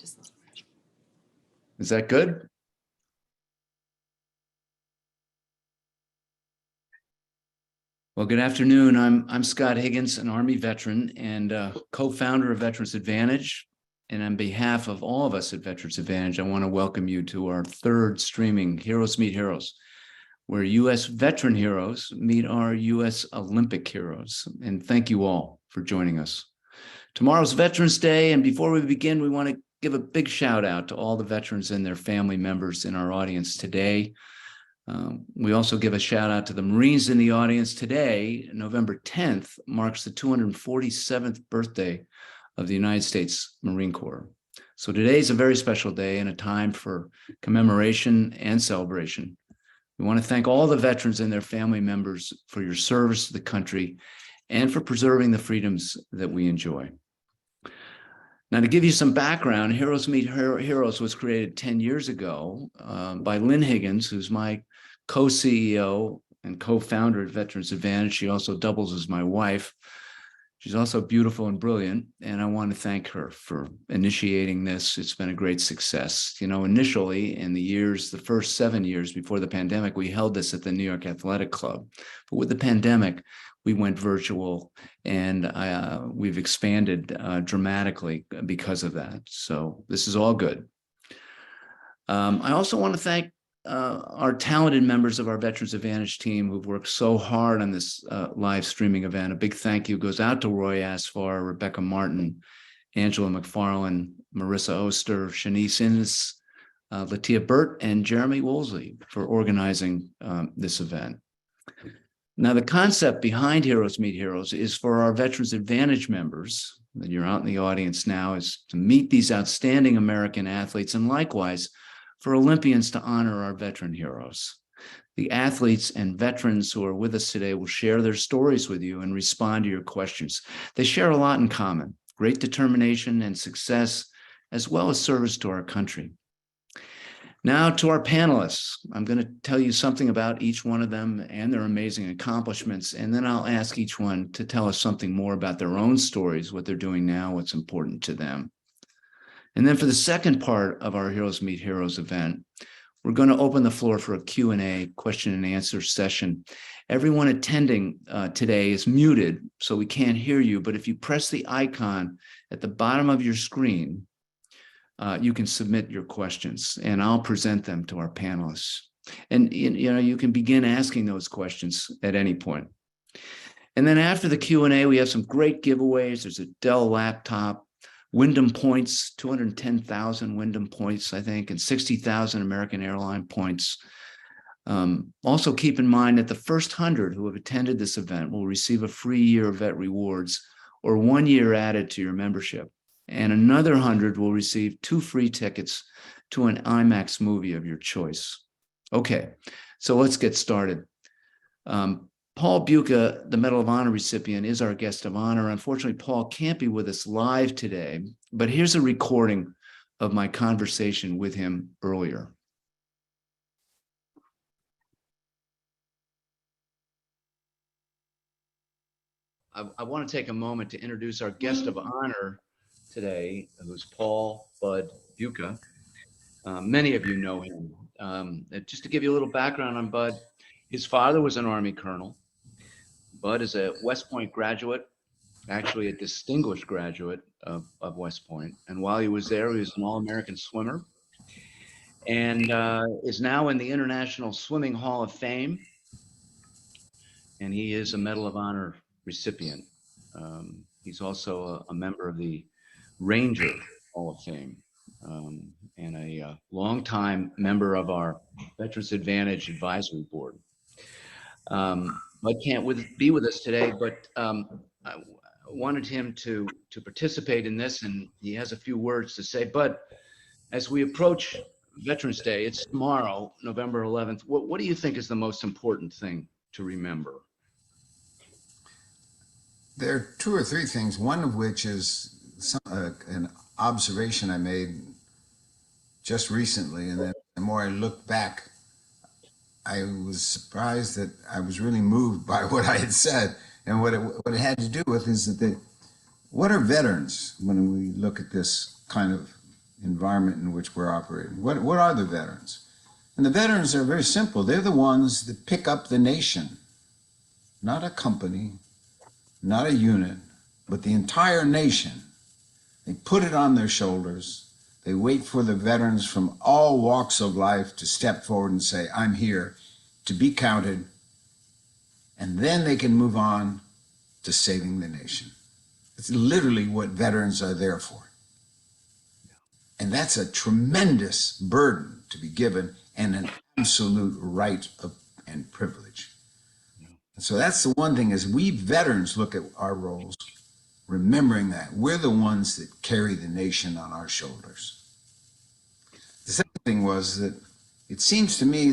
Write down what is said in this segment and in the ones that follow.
Is that good? Well, good afternoon. I'm Scott Higgins, an Army veteran and co-founder of Veterans Advantage. And on behalf of all of us at Veterans Advantage, I want to welcome you to our third streaming Heroes Meet Heroes, where U.S. veteran heroes meet our U.S. Olympic heroes. And thank you all for joining us. Tomorrow's Veterans Day, and before we begin, we want to give a big shout out to all the veterans and their family members in our audience today. We also give a shout out to the Marines in the audience today. November 10th marks the 247th birthday of the United States Marine Corps. So today is a very special day and a time for commemoration and celebration. We want to thank all the veterans and their family members for your service to the country and for preserving the freedoms that we enjoy. Now, to give you some background, Heroes Meet Heroes was created 10 years ago by Lynn Higgins, who's my co-CEO and co-founder at Veterans Advantage. She also doubles as my wife. She's also beautiful and brilliant, and I want to thank her for initiating this. It's been a great success. You know, initially in the first 7 years before the pandemic, we held this at the New York Athletic Club. But with the pandemic, we went virtual, and we've expanded dramatically because of that. So this is all good. I also want to thank our talented members of our Veterans Advantage team who've worked so hard on this live streaming event. A big thank you goes out to Roy Asfar, Rebecca Martin, Angela McFarlane, Marissa Oster, Shanice Innes, Latia Burt, and Jeremy Woolsey for organizing this event. Now, the concept behind Heroes Meet Heroes is for our Veterans Advantage members, and you're out in the audience now, is to meet these outstanding American athletes, and likewise for Olympians to honor our veteran heroes. The athletes and veterans who are with us today will share their stories with you and respond to your questions. They share a lot in common: great determination and success, as well as service to our country. Now to our panelists. I'm going to tell you something about each one of them and their amazing accomplishments, and then I'll ask each one to tell us something more about their own stories, what they're doing now, what's important to them. And then for the second part of our Heroes Meet Heroes event, we're going to open the floor for a Q&A, question and answer session. Everyone attending today is muted, so we can't hear you, but if you press the icon at the bottom of your screen, you can submit your questions, and I'll present them to our panelists. And you know, you can begin asking those questions at any point. And then after the Q&A, we have some great giveaways. There's a Dell laptop, Wyndham points, 210,000 Wyndham points, I think, and 60,000 American Airline points. Also keep in mind that the first 100 who have attended this event will receive a free year of Vet Rewards or 1 year added to your membership. And another 100 will receive 2 free tickets to an IMAX movie of your choice. Okay, so let's get started. Paul Bucha, the Medal of Honor recipient, is our guest of honor. Unfortunately, Paul can't be with us live today, but here's a recording of my conversation with him earlier. I want to take a moment to introduce our guest of honor today, who's Paul Bud Bucha. Many of you know him. Just to give you a little background on Bud, his father was an Army colonel. Bud is a West Point graduate, actually a distinguished graduate of West Point. And while he was there, he was an All-American swimmer and is now in the International Swimming Hall of Fame. And he is a Medal of Honor recipient. He's also a member of the Ranger Hall of Fame and a longtime member of our Veterans Advantage Advisory Board. Bud can't be with us today, but I wanted him to participate in this, and he has a few words to say. Bud, as we approach Veterans Day, it's tomorrow, November 11th. What do you think is the most important thing to remember? There are 2 or 3 things, one of which is an observation I made just recently, and then the more I look back, I was surprised that I was really moved by what I had said. And what it had to do with is that what are veterans when we look at this kind of environment in which we're operating. What are the veterans? And the veterans are very simple. They're the ones that pick up the nation, not a company, not a unit, but the entire nation. They put it on their shoulders. They wait for the veterans from all walks of life to step forward and say, I'm here to be counted. And then they can move on to saving the nation. It's literally what veterans are there for. And that's a tremendous burden to be given and an absolute right and privilege. And so that's the one thing, as we veterans look at our roles, remembering that we're the ones that carry the nation on our shoulders. The second thing was that it seems to me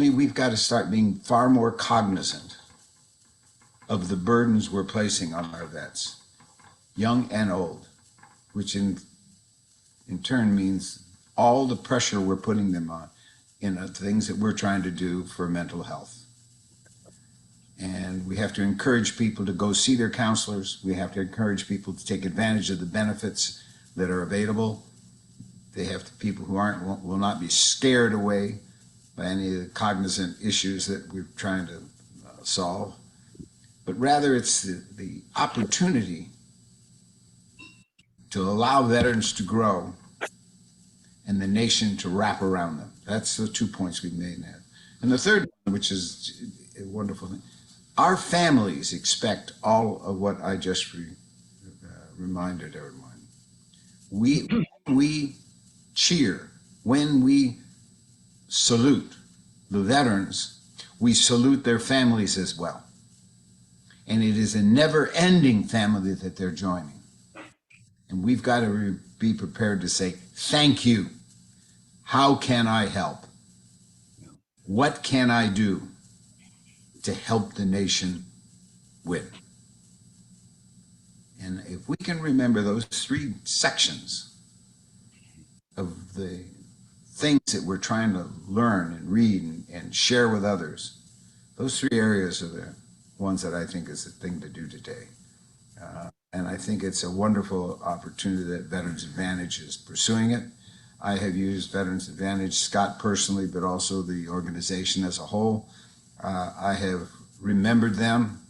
we've got to start being far more cognizant of the burdens we're placing on our vets, young and old, which in turn means all the pressure we're putting them on in things that we're trying to do for mental health. And we have to encourage people to go see their counselors. We have to encourage people to take advantage of the benefits that are available. People who will not be scared away by any of the cognizant issues that we're trying to solve, but rather it's the opportunity to allow veterans to grow and the nation to wrap around them. That's the 2 points we've made now. And the third one, which is a wonderful thing, our families expect all of what I just reminded everyone. We cheer, when we salute the veterans, we salute their families as well. And it is a never-ending family that they're joining. And we've got to be prepared to say, thank you. How can I help? What can I do to help the nation win? And if we can remember those 3 sections of the things that we're trying to learn and read and share with others, those 3 areas are the ones that I think is the thing to do today. And I think it's a wonderful opportunity that Veterans Advantage is pursuing it. I have used Veterans Advantage, Scott personally, but also the organization as a whole. I have remembered them,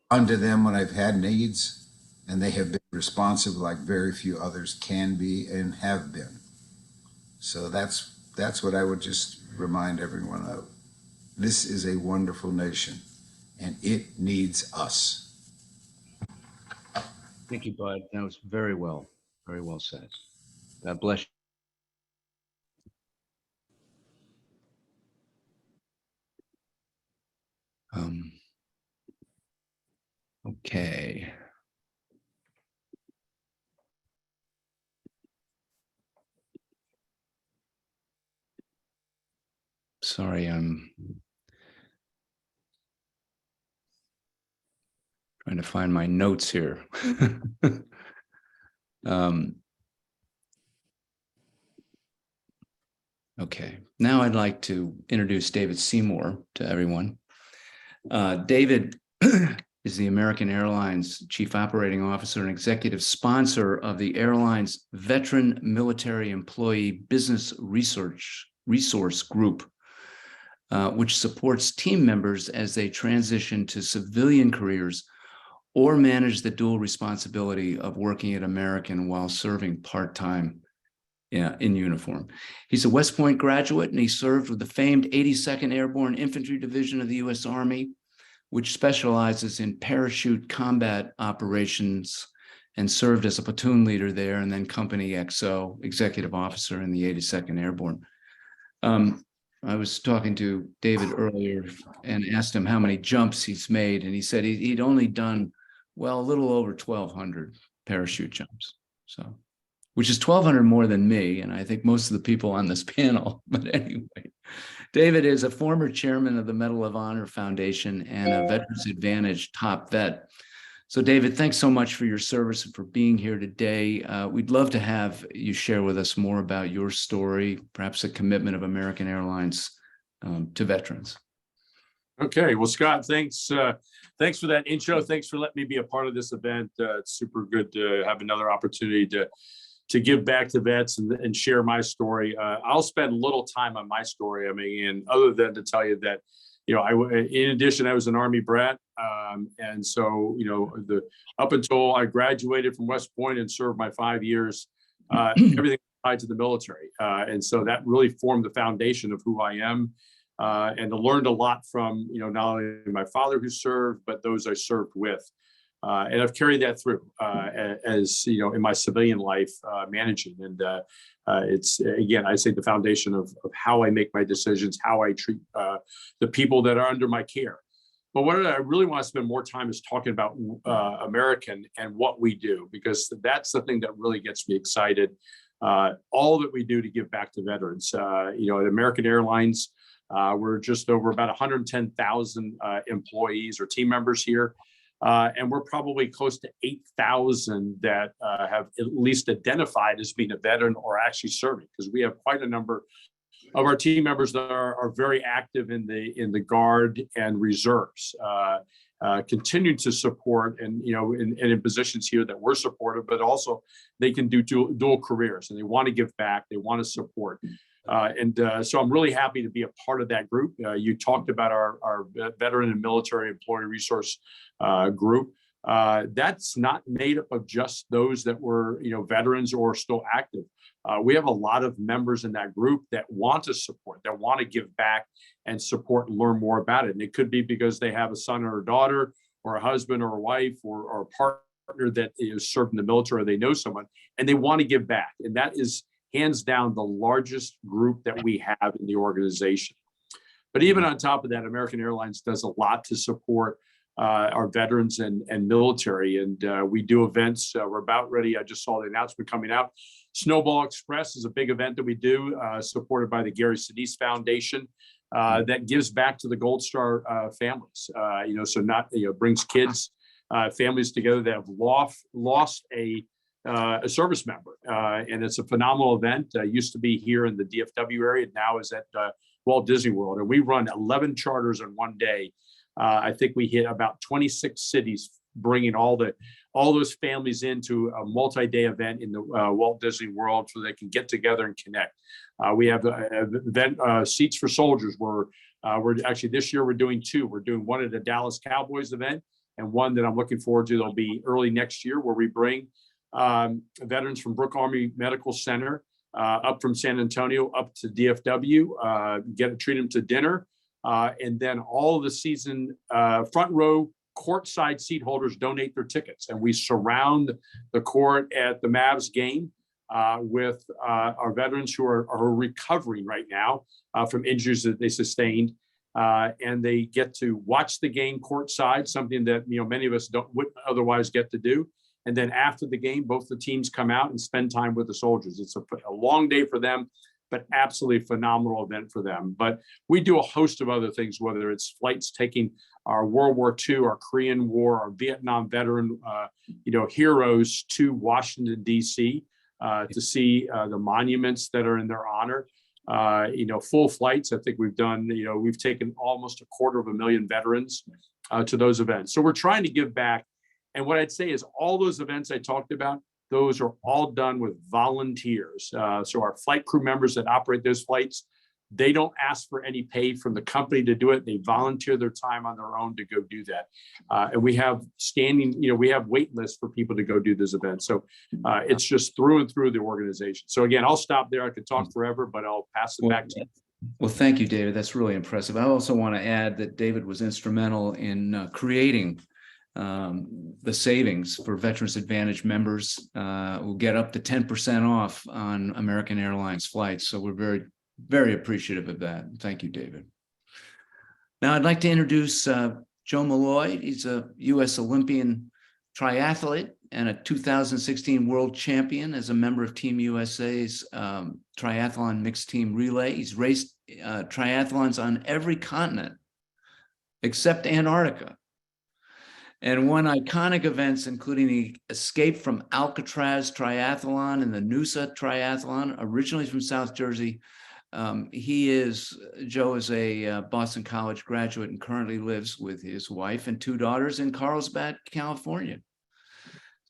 unto them when I've had needs, and they have been responsive like very few others can be and have been. So that's what I would just remind everyone of. This is a wonderful nation, and it needs us. Thank you, Bud. That was very well said. God bless you. Okay. Sorry, I'm trying to find my notes here. Okay, now I'd like to introduce David Seymour to everyone. David is the American Airlines Chief Operating Officer and executive sponsor of the airline's Veteran Military Employee Business Resource Group, which supports team members as they transition to civilian careers or manage the dual responsibility of working at American while serving part-time in uniform. He's a West Point graduate, and he served with the famed 82nd Airborne Infantry Division of the U.S. Army, which specializes in parachute combat operations, and served as a platoon leader there, and then Company XO, executive officer in the 82nd Airborne. I was talking to David earlier and asked him how many jumps he's made, and he said he'd only done, well, a little over 1,200 parachute jumps. So, which is 1,200 more than me, and I think most of the people on this panel. But anyway, David is a former chairman of the Medal of Honor Foundation and a Veterans Advantage top vet. So David, thanks so much for your service and for being here today. We'd love to have you share with us more about your story, perhaps a commitment of American Airlines to veterans. Okay, well, Scott, thanks. Thanks for that intro. Thanks for letting me be a part of this event. It's super good to have another opportunity to give back to vets and share my story. I'll spend a little time on my story. I mean, and other than to tell you that, in addition, I was an Army brat, and so up until I graduated from West Point and served my 5 years, everything tied to the military, and so that really formed the foundation of who I am. And I learned a lot from, not only my father who served, but those I served with. And I've carried that through as, in my civilian life managing. And it's, again, I say the foundation of how I make my decisions, how I treat the people that are under my care. But what I really want to spend more time is talking about American and what we do, because that's the thing that really gets me excited. All that we do to give back to veterans. At American Airlines, we're just over about 110,000 employees or team members here. And we're probably close to 8,000 that have at least identified as being a veteran or actually serving, because we have quite a number of our team members that are very active in the Guard and reserves, continue to support and in positions here that we're supportive, but also they can do dual careers and they want to give back, they want to support. So I'm really happy to be a part of that group. You talked about our veteran and military employee resource group. That's not made up of just those that were, veterans or still active. We have a lot of members in that group that want to support, that want to give back and support and learn more about it. And it could be because they have a son or a daughter or a husband or a wife or a partner that is served in the military, or they know someone and they want to give back. And that is hands down the largest group that we have in the organization. But even on top of that, American Airlines does a lot to support our veterans and military. And we do events. We're about ready. I just saw the announcement coming out. Snowball Express is a big event that we do, supported by the Gary Sinise Foundation, that gives back to the Gold Star families. Brings kids, families together that have lost a service member. And it's a phenomenal event. Used to be here in the DFW area, now is at Walt Disney World. And we run 11 charters in one day. I think we hit about 26 cities, bringing all those families into a multi-day event in the Walt Disney World so they can get together and connect. We have event Seats for Soldiers. We're actually, this year we're doing two. We're doing one at the Dallas Cowboys event and one that I'm looking forward to. That'll be early next year, where we bring veterans from Brooke Army Medical Center up from San Antonio up to DFW, treat them to dinner, and then all of the season front row courtside seat holders donate their tickets, and we surround the court at the Mavs game with our veterans who are recovering right now from injuries that they sustained, and they get to watch the game courtside, something that many of us wouldn't otherwise get to do. And then after the game, both the teams come out and spend time with the soldiers. It's a long day for them, but absolutely phenomenal event for them. But we do a host of other things, whether it's flights taking our World War II, our Korean War, our Vietnam veteran, heroes to Washington, D.C. To see the monuments that are in their honor. Full flights. I think we've done, we've taken almost 250,000 veterans to those events. So we're trying to give back. And what I'd say is all those events I talked about, those are all done with volunteers. So our flight crew members that operate those flights, they don't ask for any pay from the company to do it. They volunteer their time on their own to go do that. And we have we have wait lists for people to go do this event. So it's just through and through the organization. So again, I'll stop there. I could talk forever, but I'll pass it back to you. Well, thank you, David. That's really impressive. I also want to add that David was instrumental in creating the savings for Veterans Advantage members who get up to 10% off on American Airlines flights. So we're very, very appreciative of that. Thank you, David. Now I'd like to introduce Joe Maloy. He's a U.S. Olympian triathlete and a 2016 world champion as a member of Team USA's triathlon mixed team relay. He's raced triathlons on every continent except Antarctica, and won iconic events, including the Escape from Alcatraz Triathlon and the Noosa Triathlon, originally from South Jersey, Joe is a Boston College graduate and currently lives with his wife and 2 daughters in Carlsbad, California.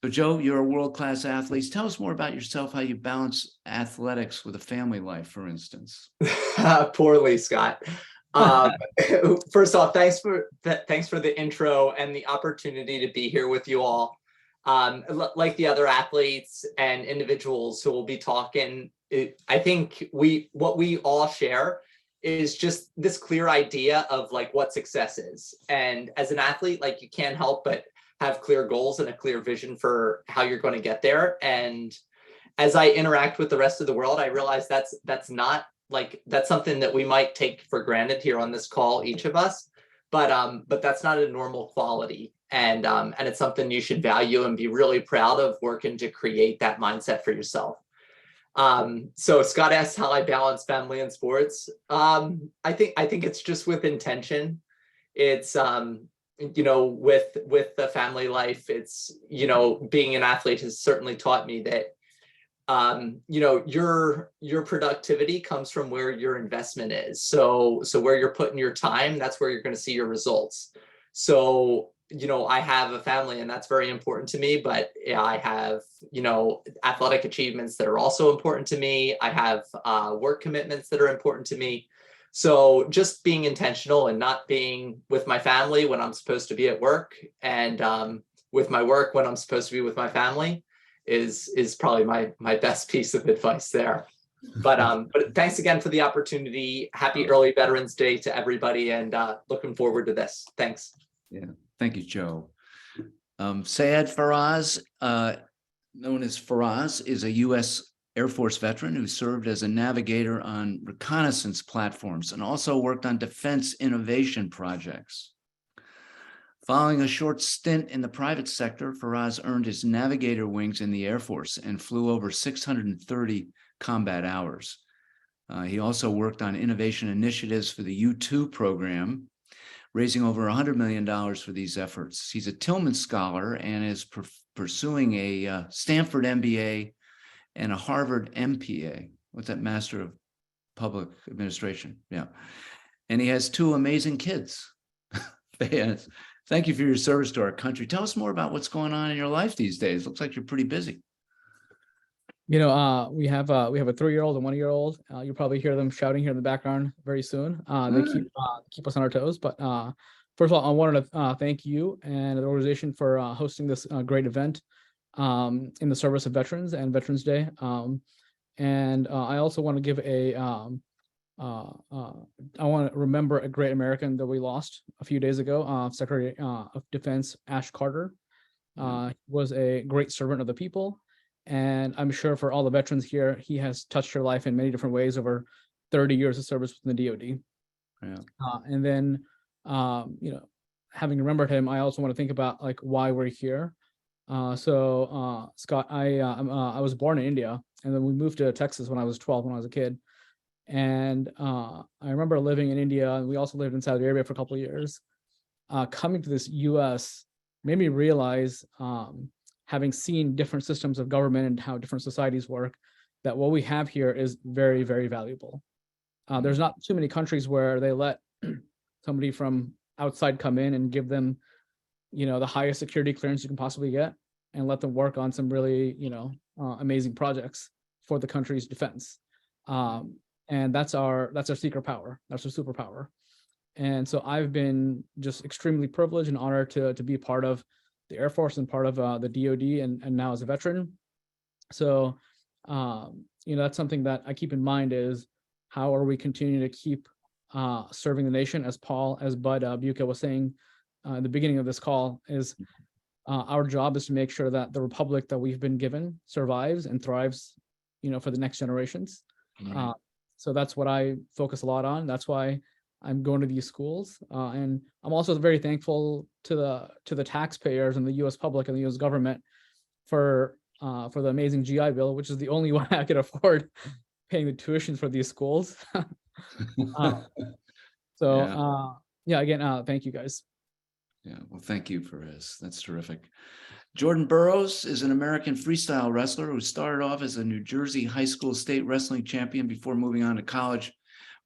So Joe, you're a world-class athlete. Tell us more about yourself, how you balance athletics with a family life, for instance. Poorly, Scott. First off, thanks for the intro and the opportunity to be here with you all. Like the other athletes and individuals who will be talking, I think what we all share is just this clear idea of like what success is. And as an athlete, like you can't help but have clear goals and a clear vision for how you're going to get there. And as I interact with the rest of the world, I realize that's something that we might take for granted here on this call, each of us, but that's not a normal quality. And it's something you should value and be really proud of working to create that mindset for yourself. So Scott asked how I balance family and sports. I think it's just with intention. It's, with the family life, it's, being an athlete has certainly taught me that, your productivity comes from where your investment is. So where you're putting your time, that's where you're going to see your results. So, I have a family and that's very important to me, but I have, athletic achievements that are also important to me. I have work commitments that are important to me. So just being intentional and not being with my family when I'm supposed to be at work, and with my work when I'm supposed to be with my family is probably my best piece of advice there. But thanks again for the opportunity. Happy early Veterans Day to everybody, and looking forward to this. Thanks. Yeah, thank you, Joe. Syed Faraz, known as Faraz, is a U.S. Air Force veteran who served as a navigator on reconnaissance platforms and also worked on defense innovation projects. Following a short stint in the private sector, Faraz earned his navigator wings in the Air Force and flew over 630 combat hours. He also worked on innovation initiatives for the U-2 program, raising over $100 million for these efforts. He's a Tillman Scholar and is pursuing a Stanford MBA and a Harvard MPA. What's that? Master of Public Administration. Yeah. And he has 2 amazing kids. Thank you for your service to our country. Tell us more about what's going on in your life these days. Looks like you're pretty busy. We have a 3-year-old and 1-year-old. You'll probably hear them shouting here in the background very soon. They keep us on our toes. But first of all, I wanted to thank you and the organization for hosting this great event in the service of veterans and Veterans Day. And I also want to give I want to remember a great American that we lost a few days ago, Secretary of Defense Ash Carter. Was a great servant of the people. And I'm sure for all the veterans here, he has touched your life in many different ways over 30 years of service with the DoD. Yeah. And then, having remembered him, I also want to think about like why we're here. Scott, I was born in India, and then we moved to Texas when I was 12, when I was a kid. And I remember living in India, and we also lived in Saudi Arabia for a couple of years. Coming to this U.S. made me realize, having seen different systems of government and how different societies work, that what we have here is very, very valuable. There's not too many countries where they let somebody from outside come in and give them, the highest security clearance you can possibly get, and let them work on some really, amazing projects for the country's defense. And that's our secret power. That's our superpower. And so I've been just extremely privileged and honored to be part of the Air Force and part of the DoD, and now as a veteran. So, that's something that I keep in mind is how are we continuing to keep serving the nation, as Bud Bucha was saying in the beginning of this call, is our job is to make sure that the republic that we've been given survives and thrives, for the next generations. Mm-hmm. So that's what I focus a lot on. That's why I'm going to these schools, and I'm also very thankful to the taxpayers and the U.S. public and the U.S. government for the amazing GI Bill, which is the only way I could afford paying the tuition for these schools. Again, thank you guys. Yeah, well, thank you, Faraz. That's terrific. Jordan Burroughs is an American freestyle wrestler who started off as a New Jersey high school state wrestling champion before moving on to college,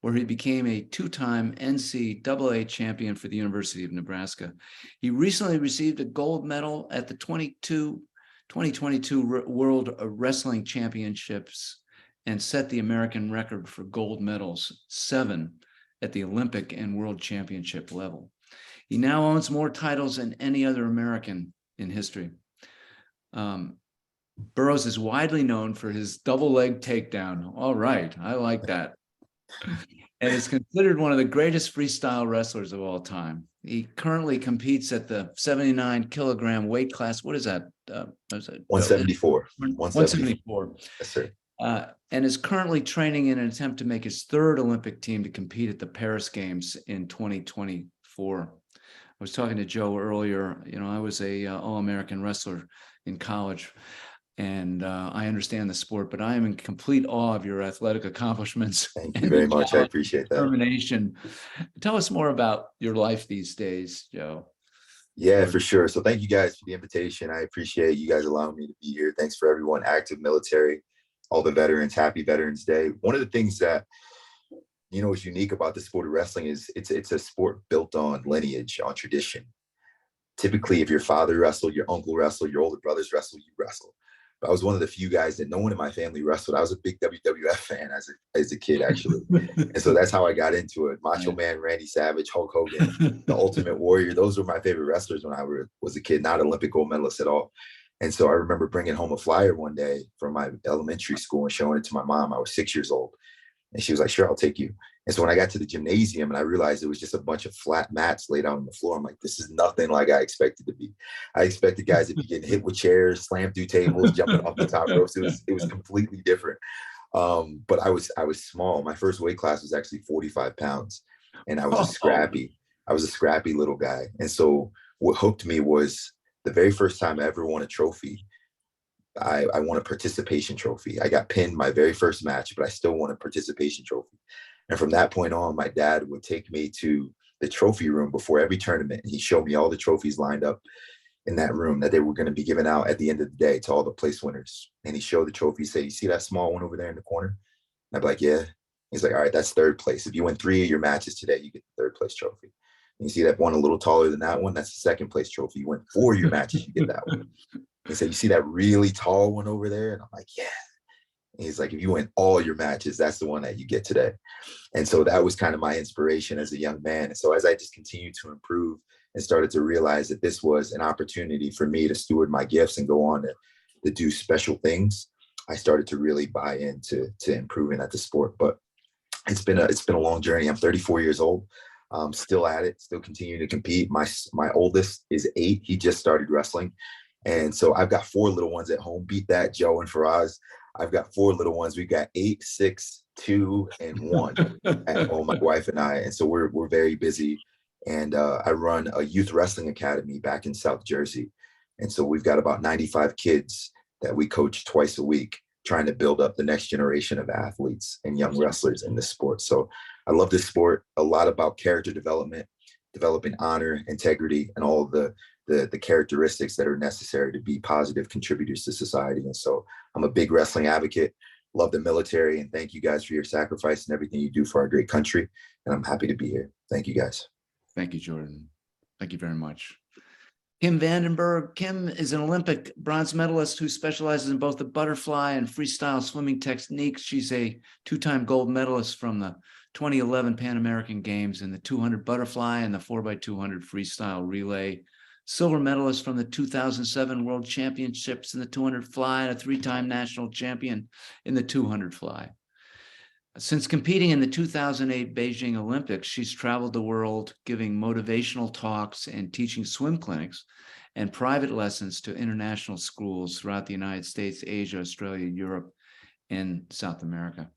where he became a two-time NCAA champion for the University of Nebraska. He recently received a gold medal at the 2022 World Wrestling Championships and set the American record for gold medals, 7 at the Olympic and World Championship level. He now owns more titles than any other American in history. Burroughs is widely known for his double leg takedown. All right, I like that. And is considered one of the greatest freestyle wrestlers of all time. He currently competes at the 79 kilogram weight class. What is that? 174. 174. Yes, sir. And is currently training in an attempt to make his third Olympic team to compete at the Paris Games in 2024. I was talking to Joe earlier. You know, I was a All-American wrestler in college, and I understand the sport, but I am in complete awe of your athletic accomplishments. Thank you very much. I appreciate that. Determination. Tell us more about your life these days, Joe. Yeah, for sure. So thank you guys for the invitation. I appreciate you guys allowing me to be here. Thanks for everyone, active military, all the veterans. Happy Veterans Day. One of the things that, you know, is unique about the sport of wrestling is it's a sport built on lineage, on tradition. Typically, if your father wrestled, your uncle wrestled, your older brothers wrestled, you wrestle. But I was one of the few guys that no one in my family wrestled. I was a big WWF fan as a kid, actually. And so that's how I got into it. Macho Man, Randy Savage, Hulk Hogan, the Ultimate Warrior. Those were my favorite wrestlers when I was a kid, not Olympic gold medalists at all. And so I remember bringing home a flyer one day from my elementary school and showing it to my mom. I was 6 years old. And she was like, sure, I'll take you. And so when I got to the gymnasium and I realized it was just a bunch of flat mats laid out on the floor, I'm like, this is nothing like I expected to be. I expected guys to be getting hit with chairs, slammed through tables, jumping off the top ropes. It was completely different. But I was small. My first weight class was actually 45 pounds. And I was a scrappy little guy. And so what hooked me was the very first time I ever won a trophy. I won a participation trophy. I got pinned my very first match, but I still won a participation trophy. And from that point on, my dad would take me to the trophy room before every tournament. And he showed me all the trophies lined up in that room that they were going to be given out at the end of the day to all the place winners. And he showed the trophy, say, you see that small one over there in the corner? And I'd be like, yeah. He's like, all right, that's third place. If you win 3 of your matches today, you get the third place trophy. And you see that one a little taller than that one? That's the second place trophy. You win 4 of your matches, you get that one. He said, you see that really tall one over there? And I'm like, yeah. And he's like, if you win all your matches, that's the one that you get today. And so that was kind of my inspiration as a young man. And so as I just continued to improve and started to realize that this was an opportunity for me to steward my gifts and go on to do special things, I started to really buy into improving at the sport. But it's been a long journey. I'm 34 years old. Still at it, still continuing to compete. My oldest is 8. He just started wrestling. And so I've got 4 little ones at home. Beat that, Joe and Faraz. I've got 4 little ones. We've got 8, 6, 2, and 1 at home, my wife and I. And so we're very busy. And I run a youth wrestling academy back in South Jersey. And so we've got about 95 kids that we coach twice a week, trying to build up the next generation of athletes and young wrestlers in this sport. So I love this sport, a lot about character development, developing honor, integrity, and all of the characteristics that are necessary to be positive contributors to society. And so I'm a big wrestling advocate, love the military, and thank you guys for your sacrifice and everything you do for our great country. And I'm happy to be here. Thank you, guys. Thank you, Jordan. Thank you very much. Kim Vandenberg. Kim is an Olympic bronze medalist who specializes in both the butterfly and freestyle swimming techniques. She's a 2-time gold medalist from the 2011 Pan American Games in the 200 butterfly and the 4x200 freestyle relay. Silver medalist from the 2007 World Championships in the 200 fly and a 3-time national champion in the 200 fly. Since competing in the 2008 Beijing Olympics, she's traveled the world giving motivational talks and teaching swim clinics and private lessons to international schools throughout the United States, Asia, Australia, Europe, and South America.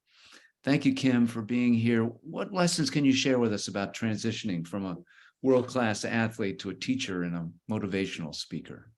Thank you, Kim, for being here. What lessons can you share with us about transitioning from a world-class athlete to a teacher and a motivational speaker?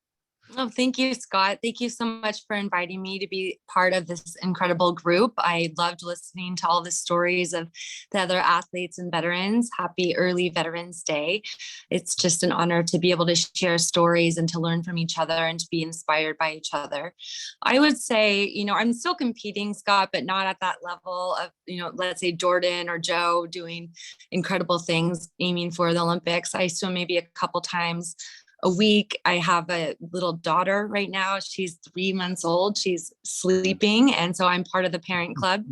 Oh, thank you, Scott. Thank you so much for inviting me to be part of this incredible group. I loved listening to all the stories of the other athletes and veterans. Happy early Veterans Day. It's just an honor to be able to share stories and to learn from each other and to be inspired by each other. I would say, I'm still competing, Scott, but not at that level of, let's say Jordan or Joe doing incredible things, aiming for the Olympics. I swim maybe a couple times a week. I have a little daughter right now. She's 3 months old. She's sleeping. And so I'm part of the parent club,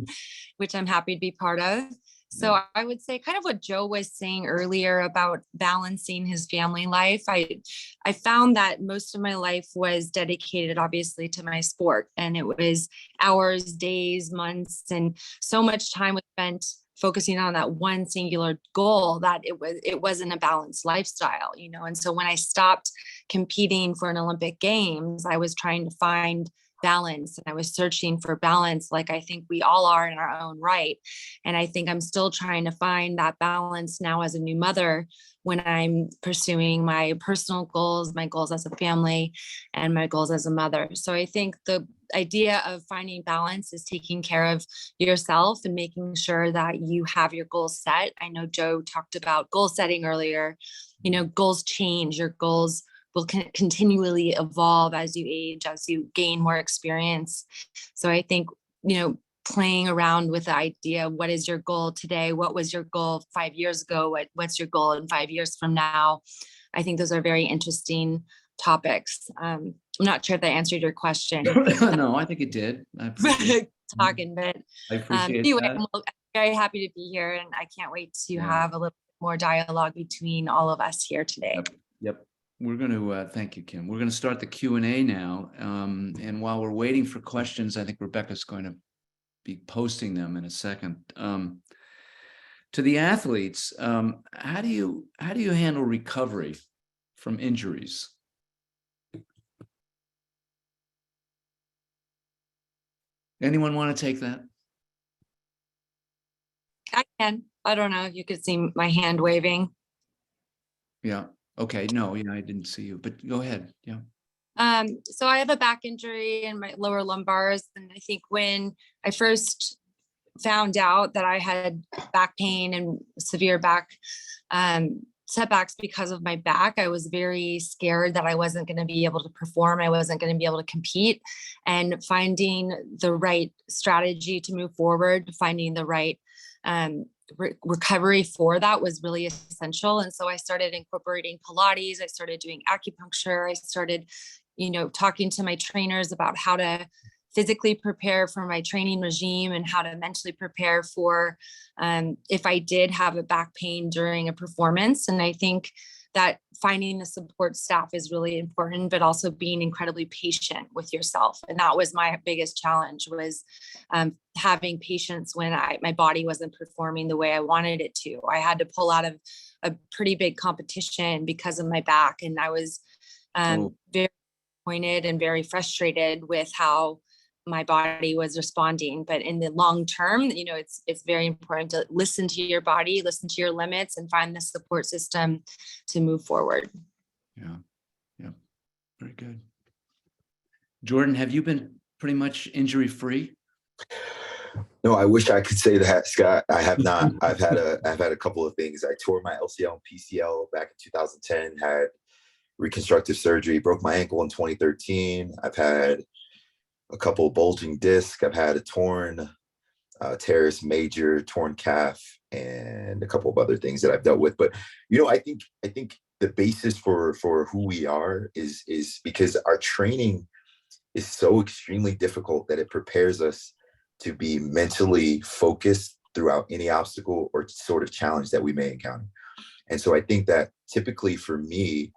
which I'm happy to be part of. So I would say kind of what Joe was saying earlier about balancing his family life. I found that most of my life was dedicated obviously to my sport, and it was hours, days, months, and so much time was spent focusing on that one singular goal that it wasn't a balanced lifestyle, And so when I stopped competing for an Olympic Games, I was trying to find balance, and I was searching for balance, like I think we all are in our own right. And I think I'm still trying to find that balance now as a new mother, when I'm pursuing my personal goals, my goals as a family, and my goals as a mother. So I think the idea of finding balance is taking care of yourself and making sure that you have your goals set. I know Joe talked about goal setting earlier. Goals change. Your goals will continually evolve as you age, as you gain more experience. So I think, playing around with the idea, what is your goal today? What was your goal 5 years ago? What's your goal in 5 years from now? I think those are very interesting topics. I'm not sure if that answered your question. No, I think it did. I appreciate talking, but I appreciate anyway, that. I'm very happy to be here, and I can't wait to have a little more dialogue between all of us here today. Yep. We're going to thank you, Kim. We're going to start the Q&A now. And while we're waiting for questions, I think Rebecca's going to be posting them in a second. To the athletes, how do you handle recovery from injuries? Anyone want to take that? I can. I don't know if you could see my hand waving. Yeah. Okay. No, I didn't see you, but go ahead. Yeah. So I have a back injury in my lower lumbars. And I think when I first found out that I had back pain and severe back setbacks because of my back, I was very scared that I wasn't going to be able to perform. I wasn't going to be able to compete, and finding the right strategy to move forward, finding the right recovery for that was really essential. And so I started incorporating Pilates. I started doing acupuncture. I started, talking to my trainers about how to physically prepare for my training regime and how to mentally prepare for if I did have a back pain during a performance. And I think that finding the support staff is really important, but also being incredibly patient with yourself. And that was my biggest challenge, was having patience when my body wasn't performing the way I wanted it to. I had to pull out of a pretty big competition because of my back. And I was very disappointed and very frustrated with how my body was responding. But in the long term, it's very important to listen to your body, listen to your limits, and find the support system to move forward. Yeah. Very good. Jordan, have you been pretty much injury free? No, I wish I could say that, Scott. I have not. I've had a couple of things. I tore my LCL and PCL back in 2010, had reconstructive surgery, broke my ankle in 2013. I've had a couple of bulging discs. I've had a torn teres major, torn calf, and a couple of other things that I've dealt with. But I think the basis for who we are is because our training is so extremely difficult that it prepares us to be mentally focused throughout any obstacle or sort of challenge that we may encounter. And so I think that typically for me,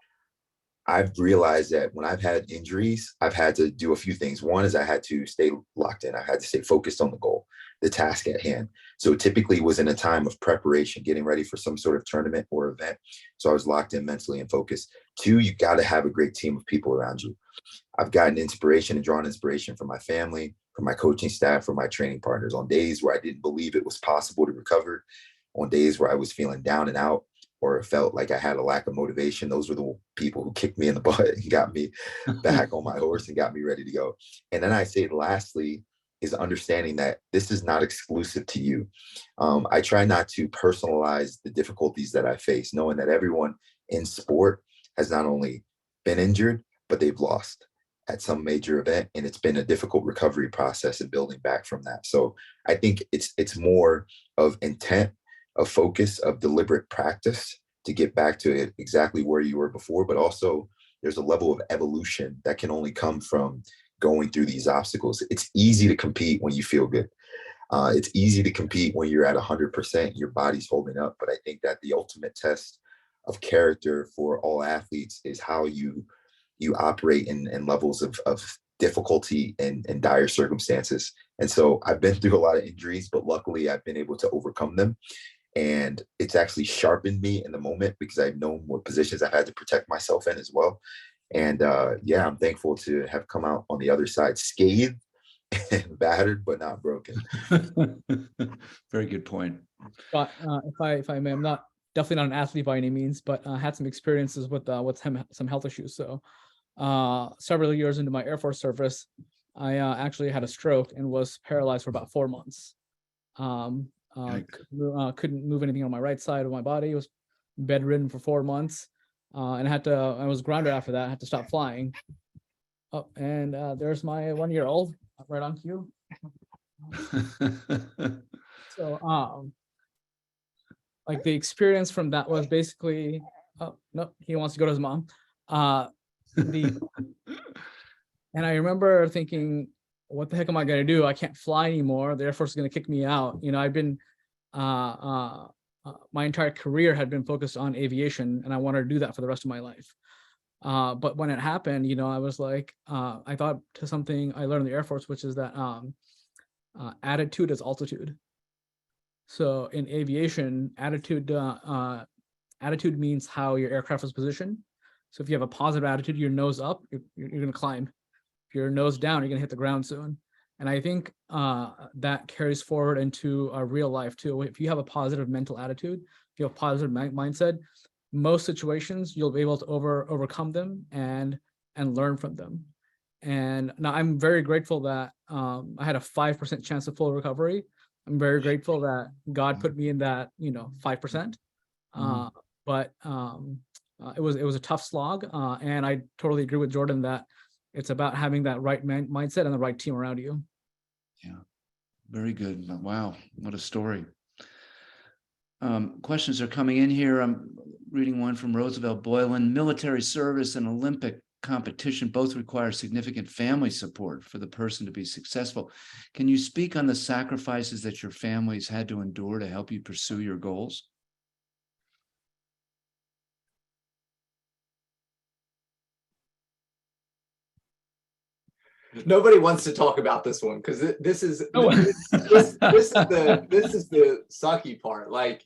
I've realized that when I've had injuries, I've had to do a few things. One is I had to stay locked in. I had to stay focused on the goal, the task at hand. So it typically was in a time of preparation, getting ready for some sort of tournament or event. So I was locked in mentally and focused. Two, you got to have a great team of people around you. I've gotten inspiration and drawn inspiration from my family, from my coaching staff, from my training partners on days where I didn't believe it was possible to recover, on days where I was feeling down and out. or felt like I had a lack of motivation, those were the people who kicked me in the butt and got me back on my horse and got me ready to go. And then I say, lastly, is understanding that this is not exclusive to you. I try not to personalize the difficulties that I face, knowing that everyone in sport has not only been injured, but they've lost at some major event. And it's been a difficult recovery process and building back from that. So I think it's more of intent, of focus, of deliberate practice to get back to it exactly where you were before, but also there's a level of evolution that can only come from going through these obstacles. It's easy to compete when you feel good. It's easy to compete when you're at 100%, your body's holding up. But I think that the ultimate test of character for all athletes is how you operate in levels of difficulty and dire circumstances. And so I've been through a lot of injuries, but luckily I've been able to overcome them. And it's actually sharpened me in the moment because I've known what positions I had to protect myself in as well. And yeah, I'm thankful to have come out on the other side scathed and battered, but not broken. Very good point. But if I may, I'm not definitely not an athlete by any means, but had some experiences with some health issues. So several years into my Air Force service, I actually had a stroke and was paralyzed for about 4 months. Couldn't move anything on my right side of my body. Was bedridden for 4 months, and I was grounded after that. I had to stop flying. Oh, and there's my 1-year-old right on cue. So, like the experience from that was basically, oh no, he wants to go to his mom. And I remember thinking, what the heck am I going to do? I can't fly anymore. The Air Force is going to kick me out. You know, I've been, my entire career had been focused on aviation, and I wanted to do that for the rest of my life. But when it happened, you know, I was like, I thought to something I learned in the Air Force, which is that attitude is altitude. So in aviation, attitude means how your aircraft is positioned. So if you have a positive attitude, your nose up, you're going to climb. If your nose down, you're going to hit the ground soon. And I think that carries forward into real life too. If you have a positive mental attitude, if you have a positive mindset, most situations you'll be able to overcome them and learn from them. And now I'm very grateful that I had a 5% chance of full recovery. I'm very grateful that God put me in that, 5%. But it was a tough slog, and I totally agree with Jordan that it's about having that right mindset and the right team around you. Yeah, very good. Wow, what a story. Questions are coming in here. I'm reading one from Roosevelt Boylan. Military service and Olympic competition both require significant family support for the person to be successful. Can you speak on the sacrifices that your families had to endure to help you pursue your goals? Nobody wants to talk about this one because this is the sucky part. Like,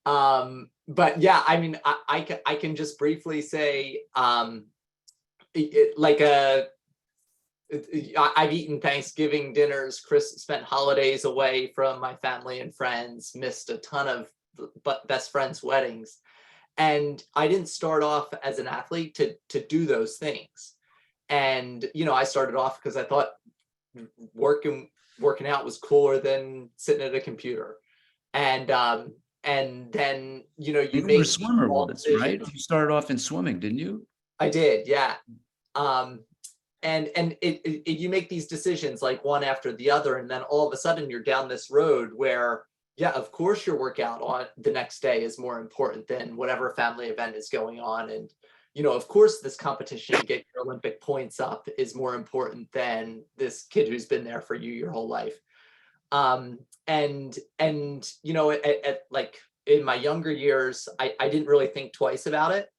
but yeah, I mean, I can just briefly say, I've eaten Thanksgiving dinners, spent holidays away from my family and friends, missed a ton of best friends' weddings, and I didn't start off as an athlete to do those things. And, I started off because I thought working out was cooler than sitting at a computer. And then, you You make were a swimmer once, decisions. right? You started off in swimming, didn't you? I did, yeah. And you make these decisions like one after the other, and then all of a sudden you're down this road where, yeah, of course your workout on the next day is more important than whatever family event is going on. And of course, this competition to get your Olympic points up is more important than this kid who's been there for you your whole life. Like in my younger years, I didn't really think twice about it.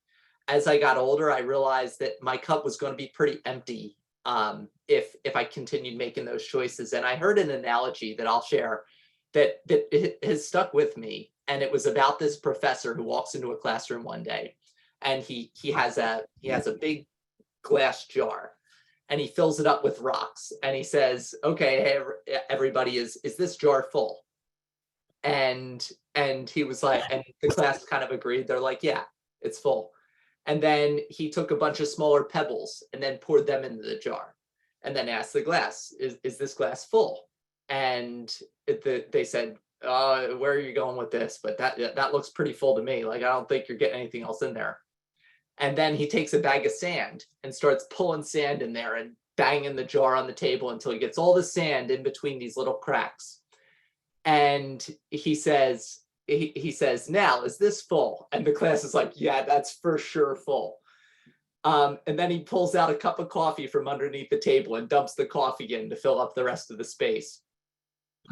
As I got older, I realized that my cup was going to be pretty empty if I continued making those choices. And I heard an analogy that I'll share that has stuck with me. And it was about this professor who walks into a classroom one day. And he has a big glass jar, and he fills it up with rocks. And he says, "Okay, hey, everybody, is this jar full?" And he was like, and the class kind of agreed. They're like, yeah, it's full. And then he took a bunch of smaller pebbles and then poured them into the jar, and then asked the glass, is this glass full? And they said, where are you going with this? But that looks pretty full to me. Like, I don't think you're getting anything else in there. And then he takes a bag of sand and starts pulling sand in there and banging the jar on the table until he gets all the sand in between these little cracks. And he says, now, is this full? And the class is like, yeah, that's for sure full. And then he pulls out a cup of coffee from underneath the table and dumps the coffee in to fill up the rest of the space.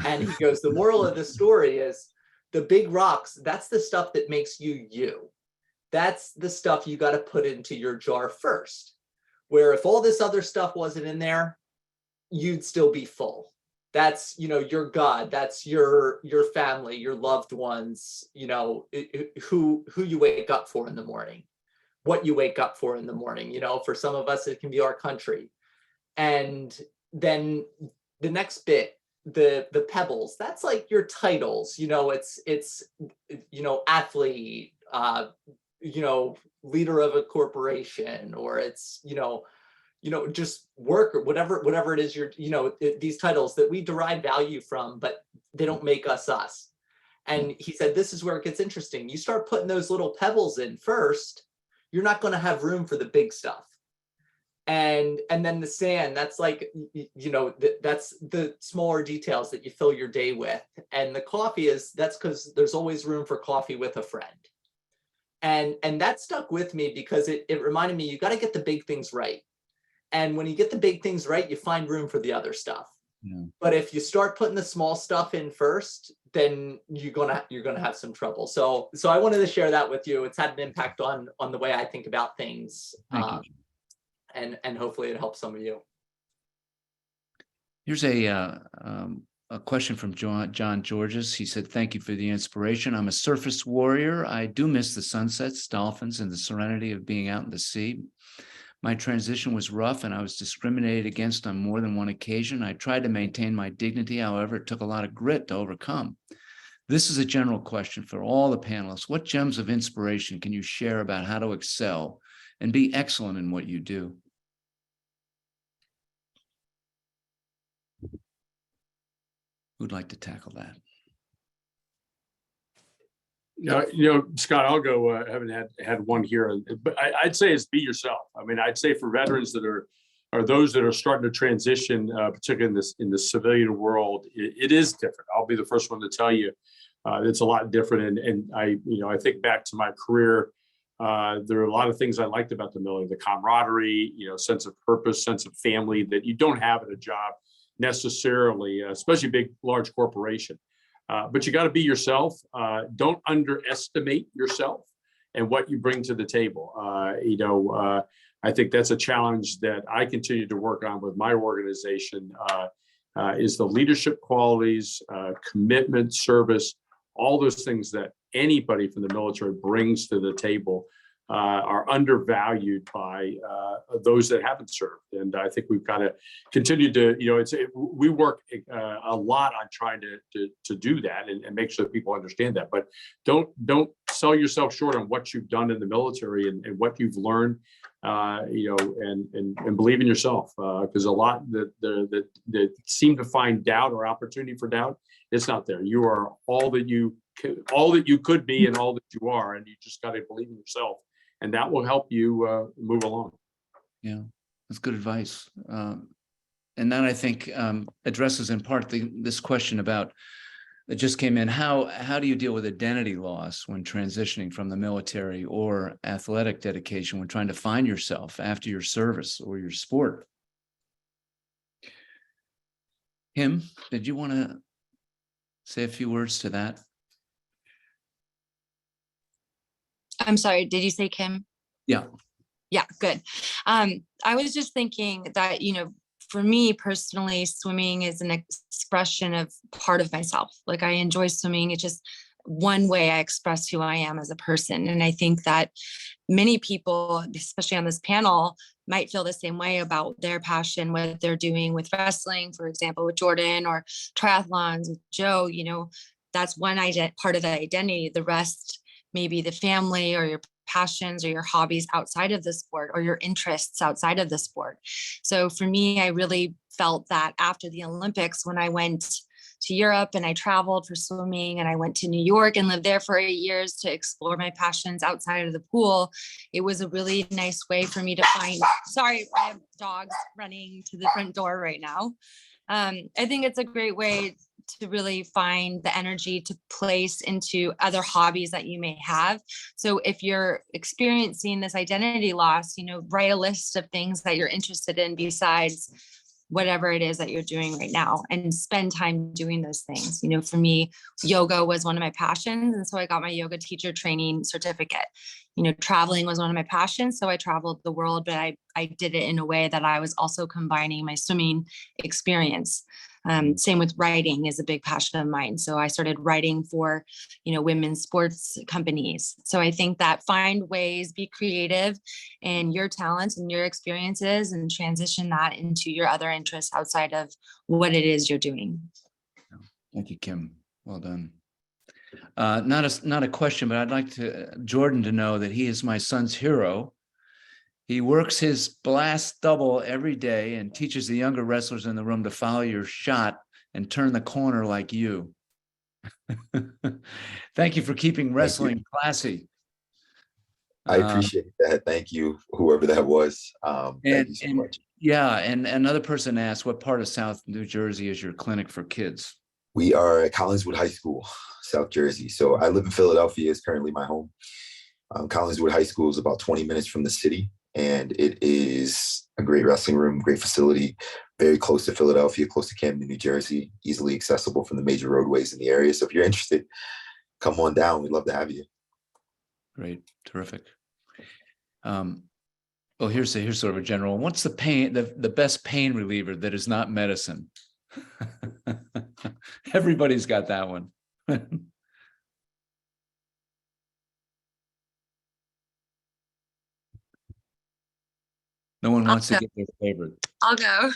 And he goes, the moral of the story is the big rocks, that's the stuff that makes you you. That's the stuff you got to put into your jar first. Where if all this other stuff wasn't in there, you'd still be full. That's, your God, that's your family, your loved ones, who you wake up for in the morning, what you wake up for in the morning. For some of us, it can be our country. And then the next bit, the pebbles, that's like your titles, it's athlete, leader of a corporation, or it's, just work, or whatever it is these titles that we derive value from, but they don't make us us. And he said, this is where it gets interesting. You start putting those little pebbles in first, you're not going to have room for the big stuff. And then the sand, that's like, that's the smaller details that you fill your day with. And the coffee that's because there's always room for coffee with a friend. And that stuck with me because it reminded me, you got to get the big things right. And when you get the big things right, you find room for the other stuff. Yeah. But if you start putting the small stuff in first, then you're gonna have some trouble. So I wanted to share that with you. It's had an impact on the way I think about things. And hopefully it helps some of you. Here's a question from John Georges. He said, thank you for the inspiration. I'm a surface warrior. I do miss the sunsets, dolphins, and the serenity of being out in the sea. My transition was rough and I was discriminated against on more than one occasion. I tried to maintain my dignity. However, it took a lot of grit to overcome. This is a general question for all the panelists. What gems of inspiration can you share about how to excel and be excellent in what you do? Who'd like to tackle that? Scott, I'll go. I haven't had one here, but I'd say is be yourself. I mean, I'd say for veterans that are those that are starting to transition, particularly in the civilian world, it is different. I'll be the first one to tell you it's a lot different. And I think back to my career. There are a lot of things I liked about the military: the camaraderie, sense of purpose, sense of family that you don't have at a job necessarily, especially large corporation. But you got to be yourself. Don't underestimate yourself and what you bring to the table. I think that's a challenge that I continue to work on with my organization, is the leadership qualities, commitment, service, all those things that anybody from the military brings to the table are undervalued by those that haven't served. And I think we've got to continue to, we work a lot on trying to do that and make sure that people understand that. But don't sell yourself short on what you've done in the military and what you've learned, and believe in yourself, because a lot that seem to find doubt or opportunity for doubt, it's not there. You are all that you could be and all that you are, and you just got to believe in yourself. And that will help you move along. Yeah, that's good advice. And that, I think, addresses in part this question about that just came in. How do you deal with identity loss when transitioning from the military or athletic dedication when trying to find yourself after your service or your sport? Kim, did you want to say a few words to that? I'm sorry, did you say Kim? Yeah. Yeah, good. I was just thinking that, for me personally, swimming is an expression of part of myself. Like, I enjoy swimming. It's just one way I express who I am as a person. And I think that many people, especially on this panel, might feel the same way about their passion, what they're doing with wrestling, for example, with Jordan, or triathlons with Joe. that's one part of the identity. The rest, maybe the family or your passions or your hobbies outside of the sport or your interests outside of the sport. So for me, I really felt that after the Olympics, when I went to Europe and I traveled for swimming and I went to New York and lived there for 8 years to explore my passions outside of the pool, it was a really nice way for me to find, sorry, I have dogs running to the front door right now. I think it's a great way to really find the energy to place into other hobbies that you may have. So if you're experiencing this identity loss, write a list of things that you're interested in besides whatever it is that you're doing right now, and spend time doing those things. For me, yoga was one of my passions. And so I got my yoga teacher training certificate. Traveling was one of my passions. So I traveled the world, but I did it in a way that I was also combining my swimming experience. Same with writing is a big passion of mine. So I started writing for, women's sports companies. So I think that find ways, be creative in your talents and your experiences and transition that into your other interests outside of what it is you're doing. Thank you, Kim. Well done. Not a question, but I'd like Jordan to know that he is my son's hero. He works his blast double every day and teaches the younger wrestlers in the room to follow your shot and turn the corner like you. Thank you for keeping wrestling classy. I appreciate that. Thank you, whoever that was. Thank you so much. Yeah, and another person asked, what part of South New Jersey is your clinic for kids? We are at Collingswood High School, South Jersey. So I live in Philadelphia, is currently my home. Collingswood High School is about 20 minutes from the city, and it is a great wrestling room, great facility, very close to Philadelphia, close to Camden, New Jersey, easily accessible from the major roadways in the area. So if you're interested, come on down. We'd love to have you. Great, terrific. Well, here's sort of a general. What's the best pain reliever that is not medicine? Everybody's got that one. No one wants to get their favorite. I'll go.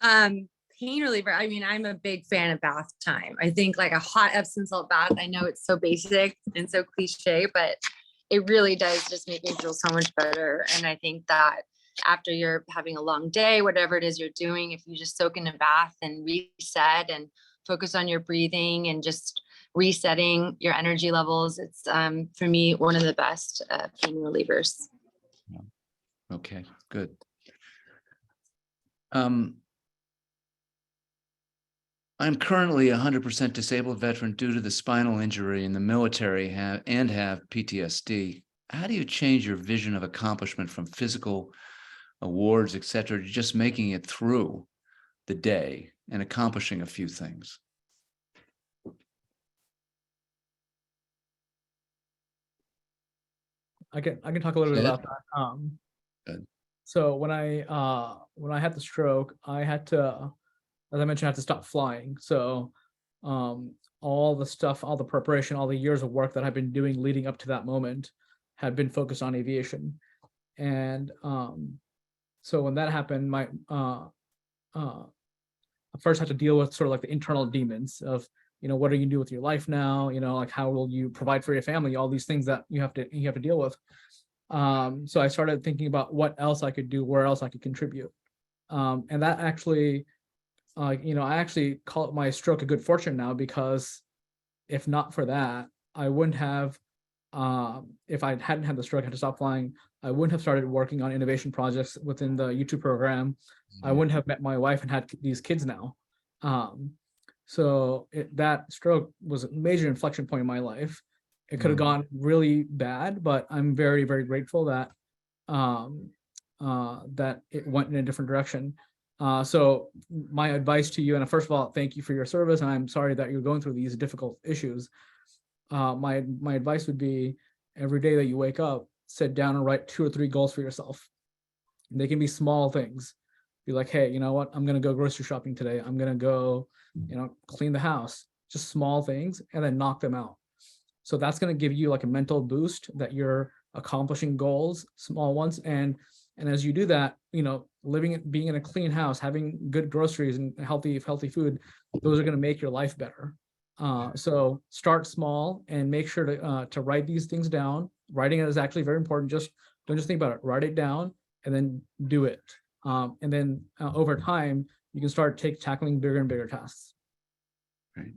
Pain reliever. I mean, I'm a big fan of bath time. I think like a hot Epsom salt bath. I know it's so basic and so cliche, but it really does just make me feel so much better. And I think that after you're having a long day, whatever it is you're doing, if you just soak in a bath and reset and focus on your breathing and just resetting your energy levels, it's for me one of the best pain relievers. Okay, good. I'm currently a 100% disabled veteran due to the spinal injury in the military and have PTSD. How do you change your vision of accomplishment from physical awards, et cetera, to just making it through the day and accomplishing a few things? I can talk a little bit about that. Good. So when I had the stroke, I had to, as I mentioned, I had to stop flying. So all the stuff, all the preparation, all the years of work that I've been doing leading up to that moment had been focused on aviation. And so when that happened, I first had to deal with sort of like the internal demons of, what are you gonna do with your life now? Like how will you provide for your family? All these things that you have to deal with. So I started thinking about what else I could do, where else I could contribute. And that actually, I actually call it my stroke of good fortune now, because if not for that, I wouldn't have, if I hadn't had the stroke, I had to stop flying, I wouldn't have started working on innovation projects within the YouTube program. I wouldn't have met my wife and had these kids now. So that stroke was a major inflection point in my life. It could have gone really bad, but I'm very, very grateful that that it went in a different direction. So my advice to you, and first of all, thank you for your service, and I'm sorry that you're going through these difficult issues. My advice would be, every day that you wake up, sit down and write 2 or 3 goals for yourself. They can be small things. Be like, hey, you know what? I'm going to go grocery shopping today. I'm going to go, clean the house. Just small things, and then knock them out. So that's going to give you like a mental boost that you're accomplishing goals, small ones. And as you do that, being in a clean house, having good groceries and healthy food, those are going to make your life better. So start small and make sure to write these things down. Writing it is actually very important. Don't just think about it. Write it down and then do it. And then over time, you can start tackling bigger and bigger tasks. Right.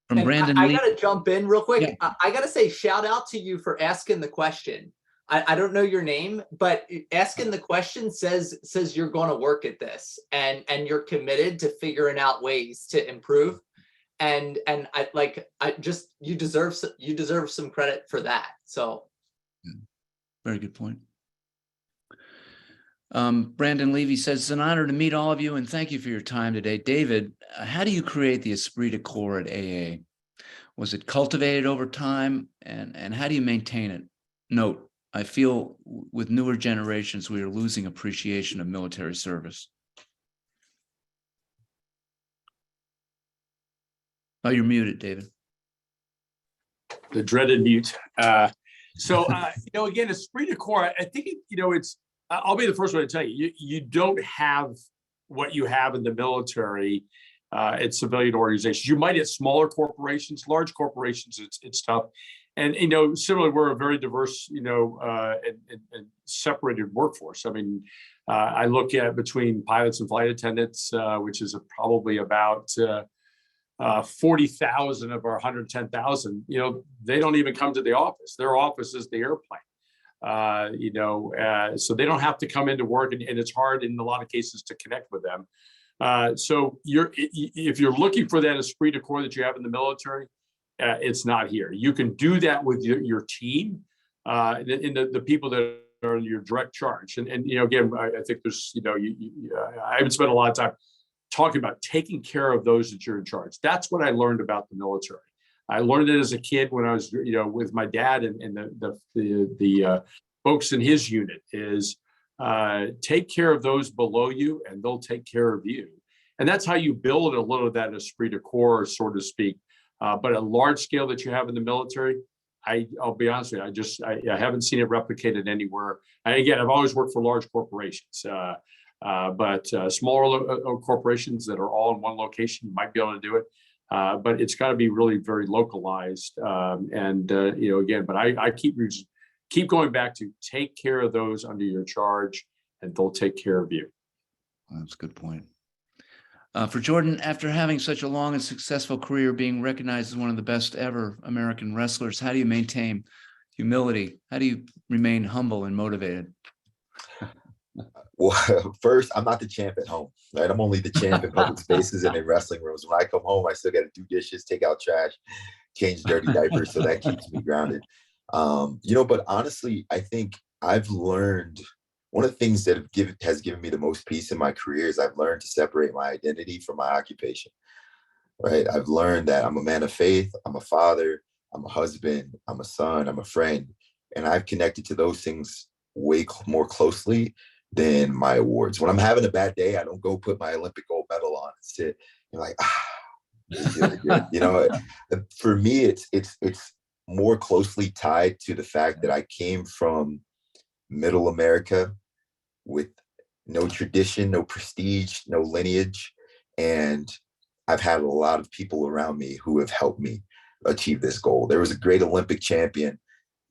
From And Brandon I Lee. gotta jump in real quick. Yeah. I gotta say shout out to you for asking the question. I don't know your name, but asking the question says you're going to work at this and you're committed to figuring out ways to improve. And you deserve some credit for that. So Very good point. Brandon Levy says, it's an honor to meet all of you and thank you for your time today. David, how do you create the esprit de corps at AA? Was it cultivated over time and how do you maintain it? Note, I feel with newer generations, we are losing appreciation of military service. Oh, you're muted, David. The dreaded mute. Again, esprit de corps, I think, I'll be the first one to tell you, you don't have what you have in the military at civilian organizations. You might at smaller corporations, large corporations, it's tough. And, similarly, we're a very diverse, and separated workforce. I mean, I look at between pilots and flight attendants, which is probably about 40,000 of our 110,000, they don't even come to the office. Their office is the airplane. So they don't have to come into work and it's hard in a lot of cases to connect with them. So if you're looking for that esprit de corps that you have in the military, it's not here. You can do that with your team, in the people that are in your direct charge. And again, I think there's, I haven't spent a lot of time talking about taking care of those that you're in charge. That's what I learned about the military. I learned it as a kid when I was, with my dad and the folks in his unit is take care of those below you and they'll take care of you. And that's how you build a little of that esprit de corps, so to speak. But a large scale that you have in the military, I'll be honest with you, I haven't seen it replicated anywhere. And again, I've always worked for large corporations, but smaller corporations that are all in one location might be able to do it. But it's got to be really very localized. Again, but I keep going back to take care of those under your charge and they'll take care of you. That's a good point. For Jordan, after having such a long and successful career, being recognized as one of the best ever American wrestlers, how do you maintain humility? How do you remain humble and motivated? Well, first, I'm not the champ at home, right? I'm only the champ in public spaces and in wrestling rooms. When I come home, I still got to do dishes, take out trash, change dirty diapers. So that keeps me grounded. But honestly, I think I've learned one of the things that has given me the most peace in my career is I've learned to separate my identity from my occupation, right? I've learned that I'm a man of faith. I'm a father. I'm a husband. I'm a son. I'm a friend. And I've connected to those things way more closely than my awards. When I'm having a bad day, I don't go put my Olympic gold medal on and sit and for me, it's more closely tied to the fact that I came from middle America with no tradition, no prestige, no lineage. And I've had a lot of people around me who have helped me achieve this goal. There was a great Olympic champion.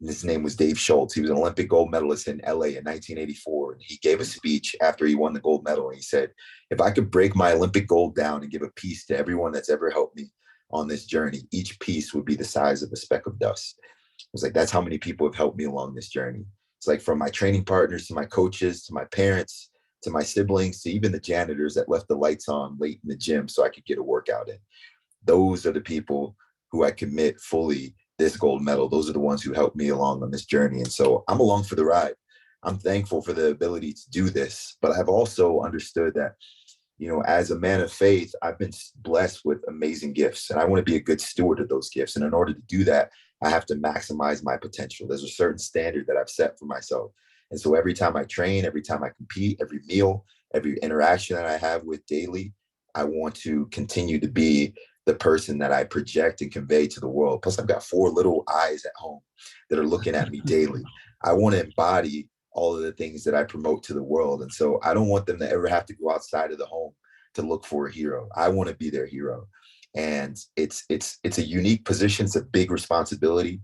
And his name was Dave Schultz. He was an Olympic gold medalist in LA in 1984. And he gave a speech after he won the gold medal. And he said, if I could break my Olympic gold down and give a piece to everyone that's ever helped me on this journey, each piece would be the size of a speck of dust. I was like, that's how many people have helped me along this journey. It's like from my training partners to my coaches, to my parents, to my siblings, to even the janitors that left the lights on late in the gym so I could get a workout in. Those are the people who I commit fully this gold medal. Those are the ones who helped me along on this journey. And so I'm along for the ride. I'm thankful for the ability to do this, but I've also understood that, as a man of faith, I've been blessed with amazing gifts and I want to be a good steward of those gifts. And in order to do that, I have to maximize my potential. There's a certain standard that I've set for myself. And so every time I train, every time I compete, every meal, every interaction that I have with daily, I want to continue to be the person that I project and convey to the world. Plus, I've got 4 little eyes at home that are looking at me daily. I want to embody all of the things that I promote to the world. And so I don't want them to ever have to go outside of the home to look for a hero. I want to be their hero. And it's a unique position. It's a big responsibility.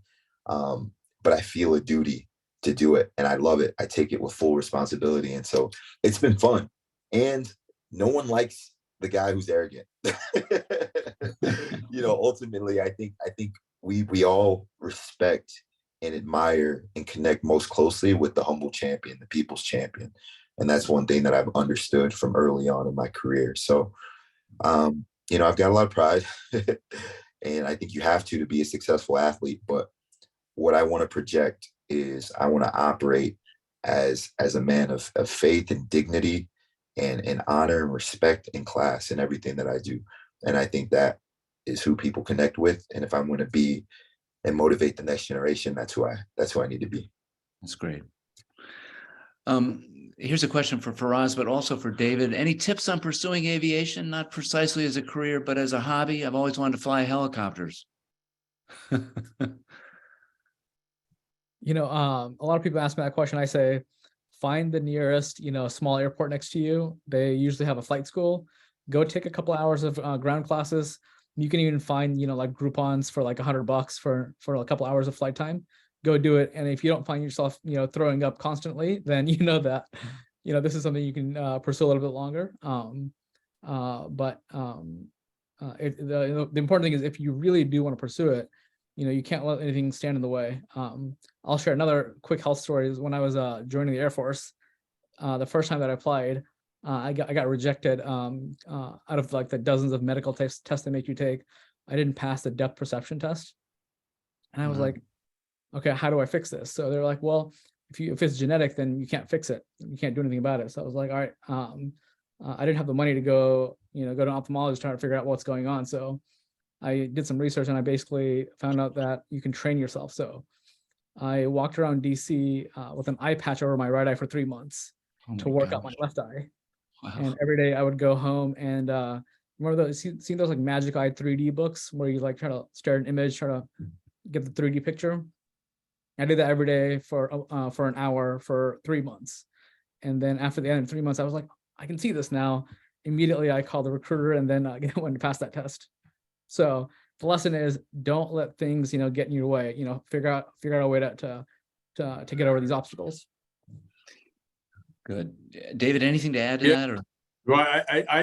But I feel a duty to do it, and I love it. I take it with full responsibility. And so it's been fun. And no one likes the guy who's arrogant. Ultimately, I think we all respect and admire and connect most closely with the humble champion, the people's champion. And that's one thing that I've understood from early on in my career. So, I've got a lot of pride, and I think you have to be a successful athlete. But what I want to project is I want to operate as a man of faith and dignity and honor and respect and class in everything that I do. And I think that is who people connect with. And if I'm going to be and motivate the next generation, that's who I need to be. That's great. Here's a question for Faraz, but also for David. Any tips on pursuing aviation, not precisely as a career, but as a hobby? I've always wanted to fly helicopters. A lot of people ask me that question. I say, find the nearest, small airport next to you. They usually have a flight school. Go take a couple hours of ground classes. You can even find, like Groupons for like $100 for a couple hours of flight time. Go do it. And if you don't find yourself, throwing up constantly, then that, this is something you can pursue a little bit longer. The important thing is, if you really do want to pursue it, you can't let anything stand in the way. I'll share another quick health story. Is when I was joining the Air Force, the first time that I applied, I got rejected out of like the dozens of medical tests they make you take. I didn't pass the depth perception test. And I was like, okay, how do I fix this? So they're like, well, if it's genetic, then you can't fix it. You can't do anything about it. So I was like, all right, I didn't have the money to go to an ophthalmologist trying to figure out what's going on. So I did some research, and I basically found out that you can train yourself. So I walked around DC with an eye patch over my right eye for 3 months to work out my left eye. Wow. And every day I would go home and remember those, seen those like Magic Eye 3D books where you like try to stare at an image, try to get the 3D picture. I did that every day for an hour for 3 months. And then after the end of 3 months, I was like, I can see this now. Immediately I called the recruiter and then went to pass that test. So the lesson is, don't let things, get in your way, figure out a way to get over these obstacles. Good. David, anything to add to that? Or? Well,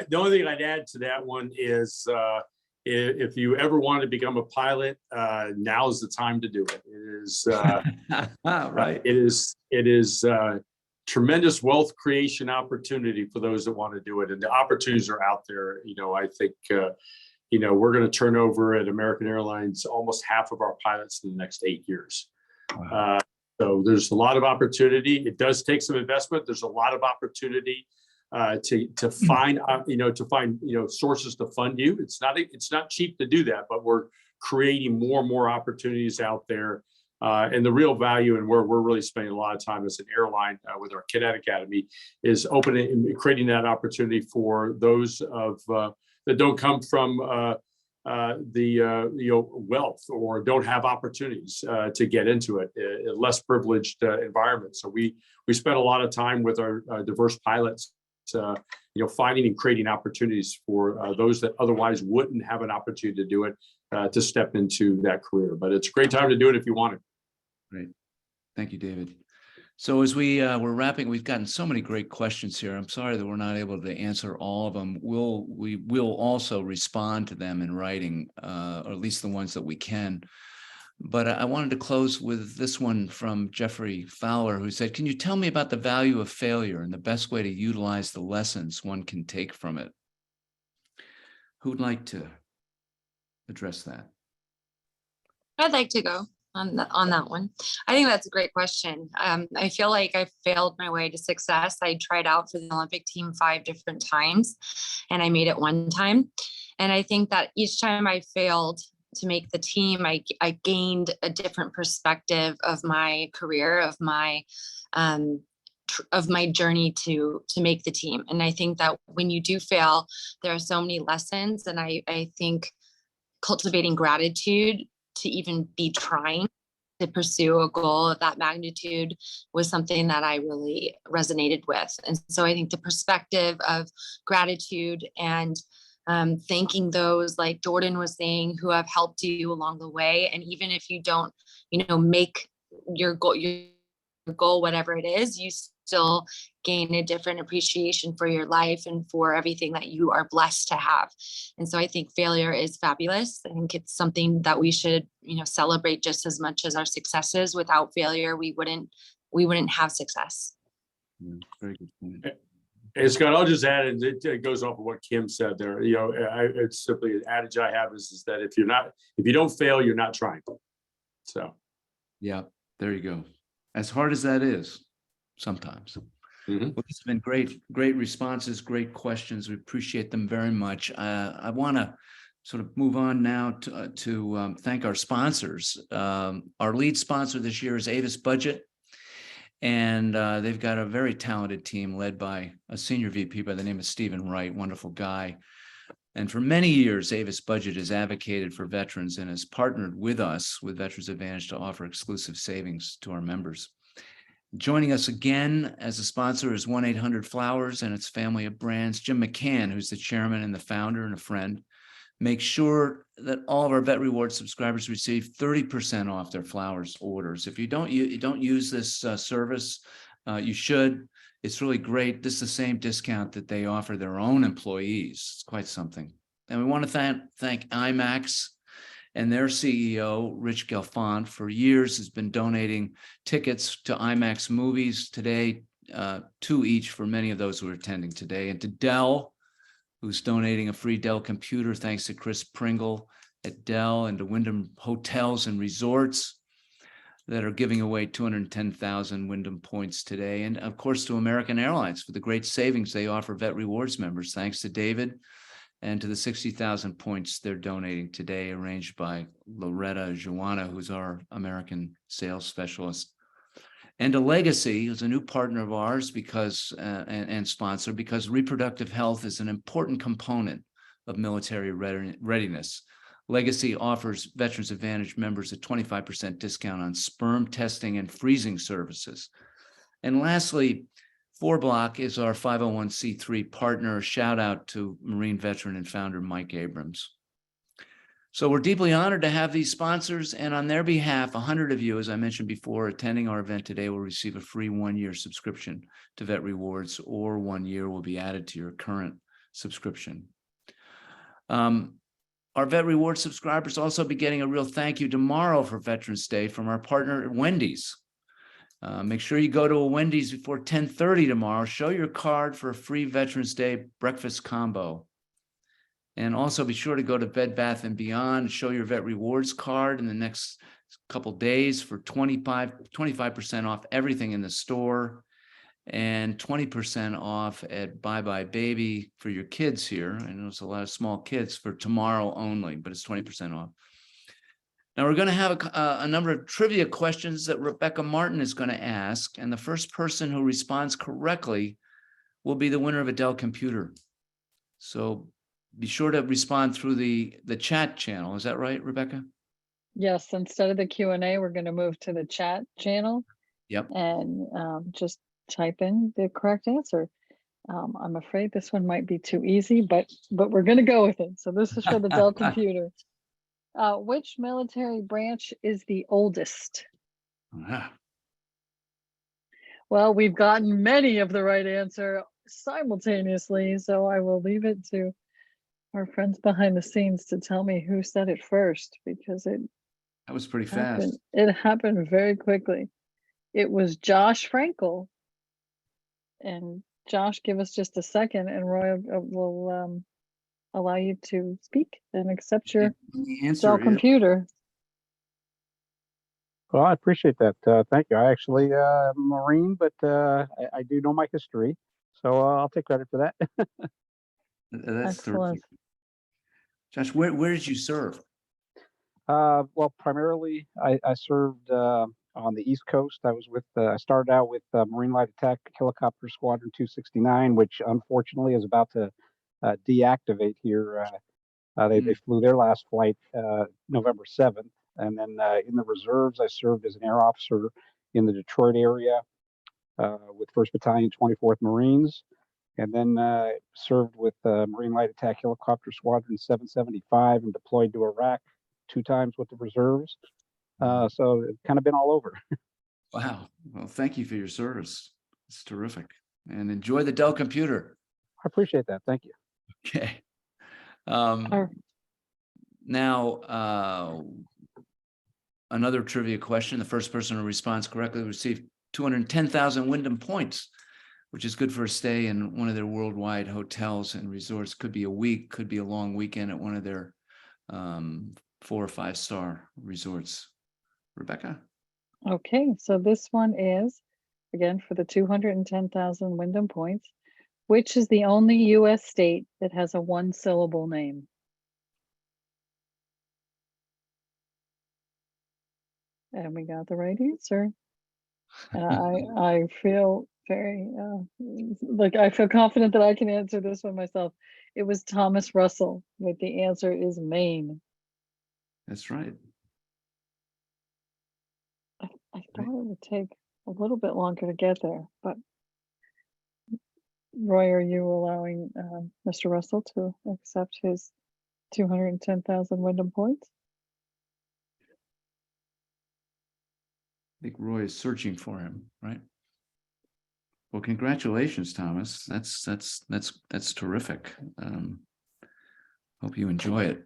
the only thing I'd add to that one is, if you ever want to become a pilot, now's the time to do it. It is right. It is tremendous wealth creation opportunity for those that want to do it, and the opportunities are out there. I think we're going to turn over at American Airlines almost half of our pilots in the next 8 years. Wow. So there's a lot of opportunity. It does take some investment. There's a lot of opportunity to find sources to fund you. It's not cheap to do that, but we're creating more and more opportunities out there. And the real value, and where we're really spending a lot of time as an airline with our Cadet Academy, is opening and creating that opportunity for those that don't come from wealth or don't have opportunities to get into it, a less privileged environment. So we spend a lot of time with our diverse pilots, finding and creating opportunities for those that otherwise wouldn't have an opportunity to do it, to step into that career. But it's a great time to do it if you want it. Great. Thank you, David. So as we're wrapping, we've gotten so many great questions here. I'm sorry that we're not able to answer all of them. We will also respond to them in writing, or at least the ones that we can. But I wanted to close with this one from Jeffrey Fowler, who said, can you tell me about the value of failure and the best way to utilize the lessons one can take from it? Who'd like to address that? I'd like to go on that one. I think that's a great question. I feel like I failed my way to success. I tried out for the Olympic team 5 different times, and I made it 1 time. And I think that each time I failed to make the team, I gained a different perspective of my career, of my journey to make the team. And I think that when you do fail, there are so many lessons. And I think cultivating gratitude to even be trying to pursue a goal of that magnitude was something that I really resonated with. And so I think the perspective of gratitude and thanking those, like Jordan was saying, who have helped you along the way. And even if you don't, make your goal, whatever it is, you still gain a different appreciation for your life and for everything that you are blessed to have. And so I think failure is fabulous. I think it's something that we should, celebrate just as much as our successes. Without failure, we wouldn't have success. Very good point. And Scott, I'll just add, and it goes off of what Kim said there. It's simply an adage I have is that if you don't fail, you're not trying. So, Yeah, there you go. As hard as that is, sometimes. Mhm. Well, this has been great responses, great questions. We appreciate them very much. I want to sort of move on now to thank our sponsors. Our lead sponsor this year is Avis Budget. And they've got a very talented team led by a senior VP by the name of Stephen Wright, wonderful guy. And for many years, Avis Budget has advocated for veterans and has partnered with us with Veterans Advantage to offer exclusive savings to our members. Joining us again as a sponsor is 1-800-Flowers and its family of brands. Jim McCann, who's the chairman and the founder and a friend, make sure that all of our Vet Rewards subscribers receive 30% off their flowers orders. If you don't use this service, you should. It's really great. This is the same discount that they offer their own employees. It's quite something. And we want to thank IMAX and their CEO, Rich Gelfand, for years has been donating tickets to IMAX movies today, 2 each for many of those who are attending today, and to Dell, who's donating a free Dell computer, thanks to Chris Pringle at Dell, and to Wyndham Hotels and Resorts that are giving away 210,000 Wyndham points today. And of course, to American Airlines for the great savings they offer Vet Rewards members, thanks to David, and to the 60,000 points they're donating today, arranged by Loretta Joanna, who's our American sales specialist. And to Legacy, who's a new partner of ours because and sponsor, because reproductive health is an important component of military readiness. Legacy offers Veterans Advantage members a 25% discount on sperm testing and freezing services. And lastly, 4Block is our 501c3 partner. Shout out to Marine veteran and founder Mike Abrams. So we're deeply honored to have these sponsors, and on their behalf, 100 of you, as I mentioned before, attending our event today will receive a free 1-year subscription to Vet Rewards, or 1 year will be added to your current subscription. Our Vet Rewards subscribers also be getting a real thank you tomorrow for Veterans Day from our partner at Wendy's. Make sure you go to a Wendy's before 10:30 tomorrow. Show your card for a free Veterans Day breakfast combo. And also be sure to go to Bed Bath & Beyond, show your Vet Rewards card in the next couple days for 25% off everything in the store, and 20% off at Bye Bye Baby for your kids here. I know it's a lot of small kids for tomorrow only, but it's 20% off. Now we're going to have a number of trivia questions that Rebecca Martin is going to ask, and the first person who responds correctly will be the winner of a Dell computer. So be sure to respond through the chat channel. Is that right, Rebecca? Yes, instead of the Q&A, we're going to move to the chat channel. Yep. And just type in the correct answer. I'm afraid this one might be too easy, but we're going to go with it. So this is for the Dell computer. Which military branch is the oldest? Well, we've gotten many of the right answer simultaneously, so I will leave it to our friends behind the scenes to tell me who said it first, because that was pretty fast. It happened very quickly. It was Josh Frankel. And Josh, give us just a second, and Roy will allow you to speak and accept your Dell computer. Well, I appreciate that. Thank you. I actually am a Marine, but I do know my history, so I'll take credit for that. That's excellent. Josh, where did you serve? Well, primarily I served on the East Coast. I started out with Marine Light Attack Helicopter Squadron 269, which unfortunately is about to deactivate here. They flew their last flight November 7th. And then in the reserves, I served as an air officer in the Detroit area with 1st Battalion, 24th Marines. and then served with Marine Light Attack Helicopter Squadron 775 and deployed to Iraq 2 times with the reserves. So it's kind of been all over. Wow. Well, thank you for your service. It's terrific. And enjoy the Dell computer. I appreciate that. Thank you. Okay. Our- Now, another trivia question. The first person who responds correctly will receive 210,000 Wyndham points, which is good for a stay in one of their worldwide hotels and resorts. Could be a week, could be a long weekend at one of their 4 or 5-star resorts. Rebecca? Okay, so this one is, again, for the 210,000 Wyndham points, which is the only US state that has a 1-syllable name? And we got the right answer. I feel very, like I feel confident that I can answer this one myself. It was Thomas Russell, but the answer is Maine. That's right. I thought it would take a little bit longer to get there, but Roy, are you allowing Mr. Russell to accept his 210,000 Wyndham points? I think Roy is searching for him, right? Well, congratulations, Thomas. That's terrific. Hope you enjoy it.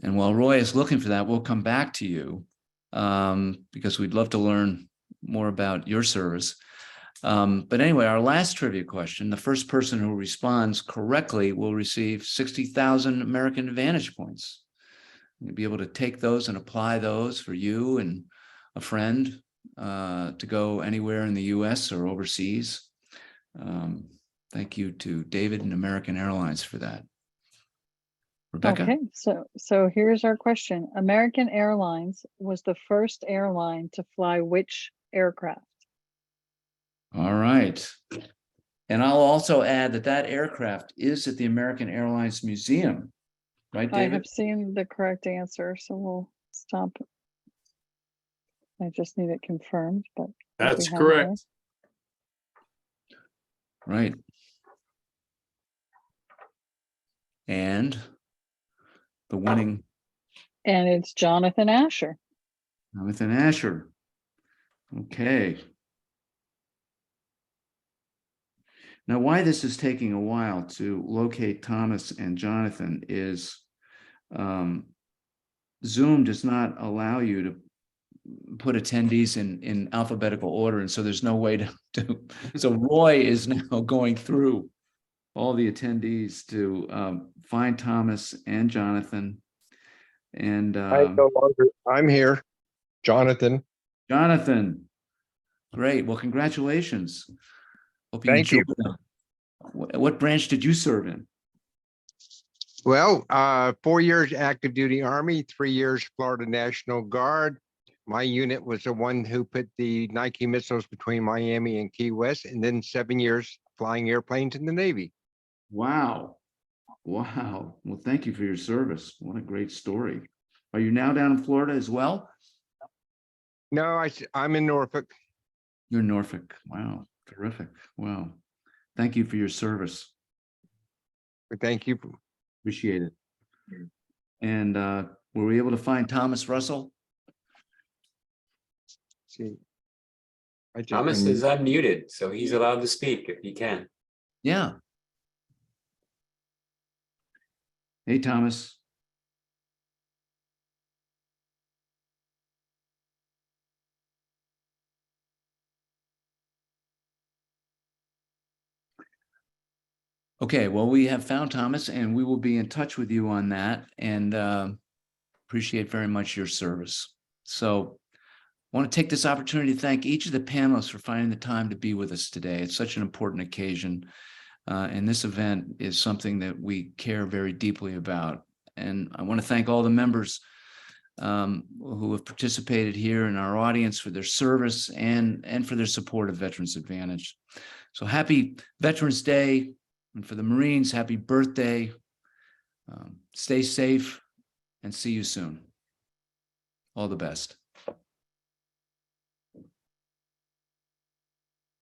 And while Roy is looking for that, we'll come back to you because we'd love to learn more about your service. But anyway, our last trivia question, the first person who responds correctly will receive 60,000 American Advantage points. You'll be able to take those and apply those for you and a friend to go anywhere in the US or overseas. Thank you to David and American Airlines for that. Rebecca? Okay, so here's our question. American Airlines was the first airline to fly which aircraft? All right. And I'll also add that aircraft is at the American Airlines Museum, right, I David? have seen the correct answer, so we'll stop. I just need it confirmed, but That's we have it there. correct. Right. And the winning And it's Jonathan Asher. Jonathan Asher. Okay. Now, why this is taking a while to locate Thomas and Jonathan is Zoom does not allow you to put attendees in alphabetical order. And so there's no way to so Roy is now going through all the attendees to find Thomas and Jonathan. And I'm here, Jonathan. Jonathan, great. Well, congratulations. Hope you Thank you. enjoyed them. What branch did you serve in? Well, 4 years active duty Army, 3 years Florida National Guard. My unit was the one who put the Nike missiles between Miami and Key West, and then 7 years flying airplanes in the Navy. Wow. Wow. Well, thank you for your service. What a great story. Are you now down in Florida as well? No, I'm in Norfolk. You're in Norfolk. Wow. Terrific. Wow. Thank you for your service. Thank you. Appreciate it. And were we able to find Thomas Russell? See, Thomas is unmuted, so he's allowed to speak if he can. Yeah. Hey, Thomas. Okay, well, we have found Thomas and we will be in touch with you on that and appreciate very much your service. So I want to take this opportunity to thank each of the panelists for finding the time to be with us today. It's such an important occasion. And this event is something that we care very deeply about. And I want to thank all the members who have participated here in our audience for their service and for their support of Veterans Advantage. So happy Veterans Day. And for the Marines, happy birthday. Stay safe and see you soon. All the best.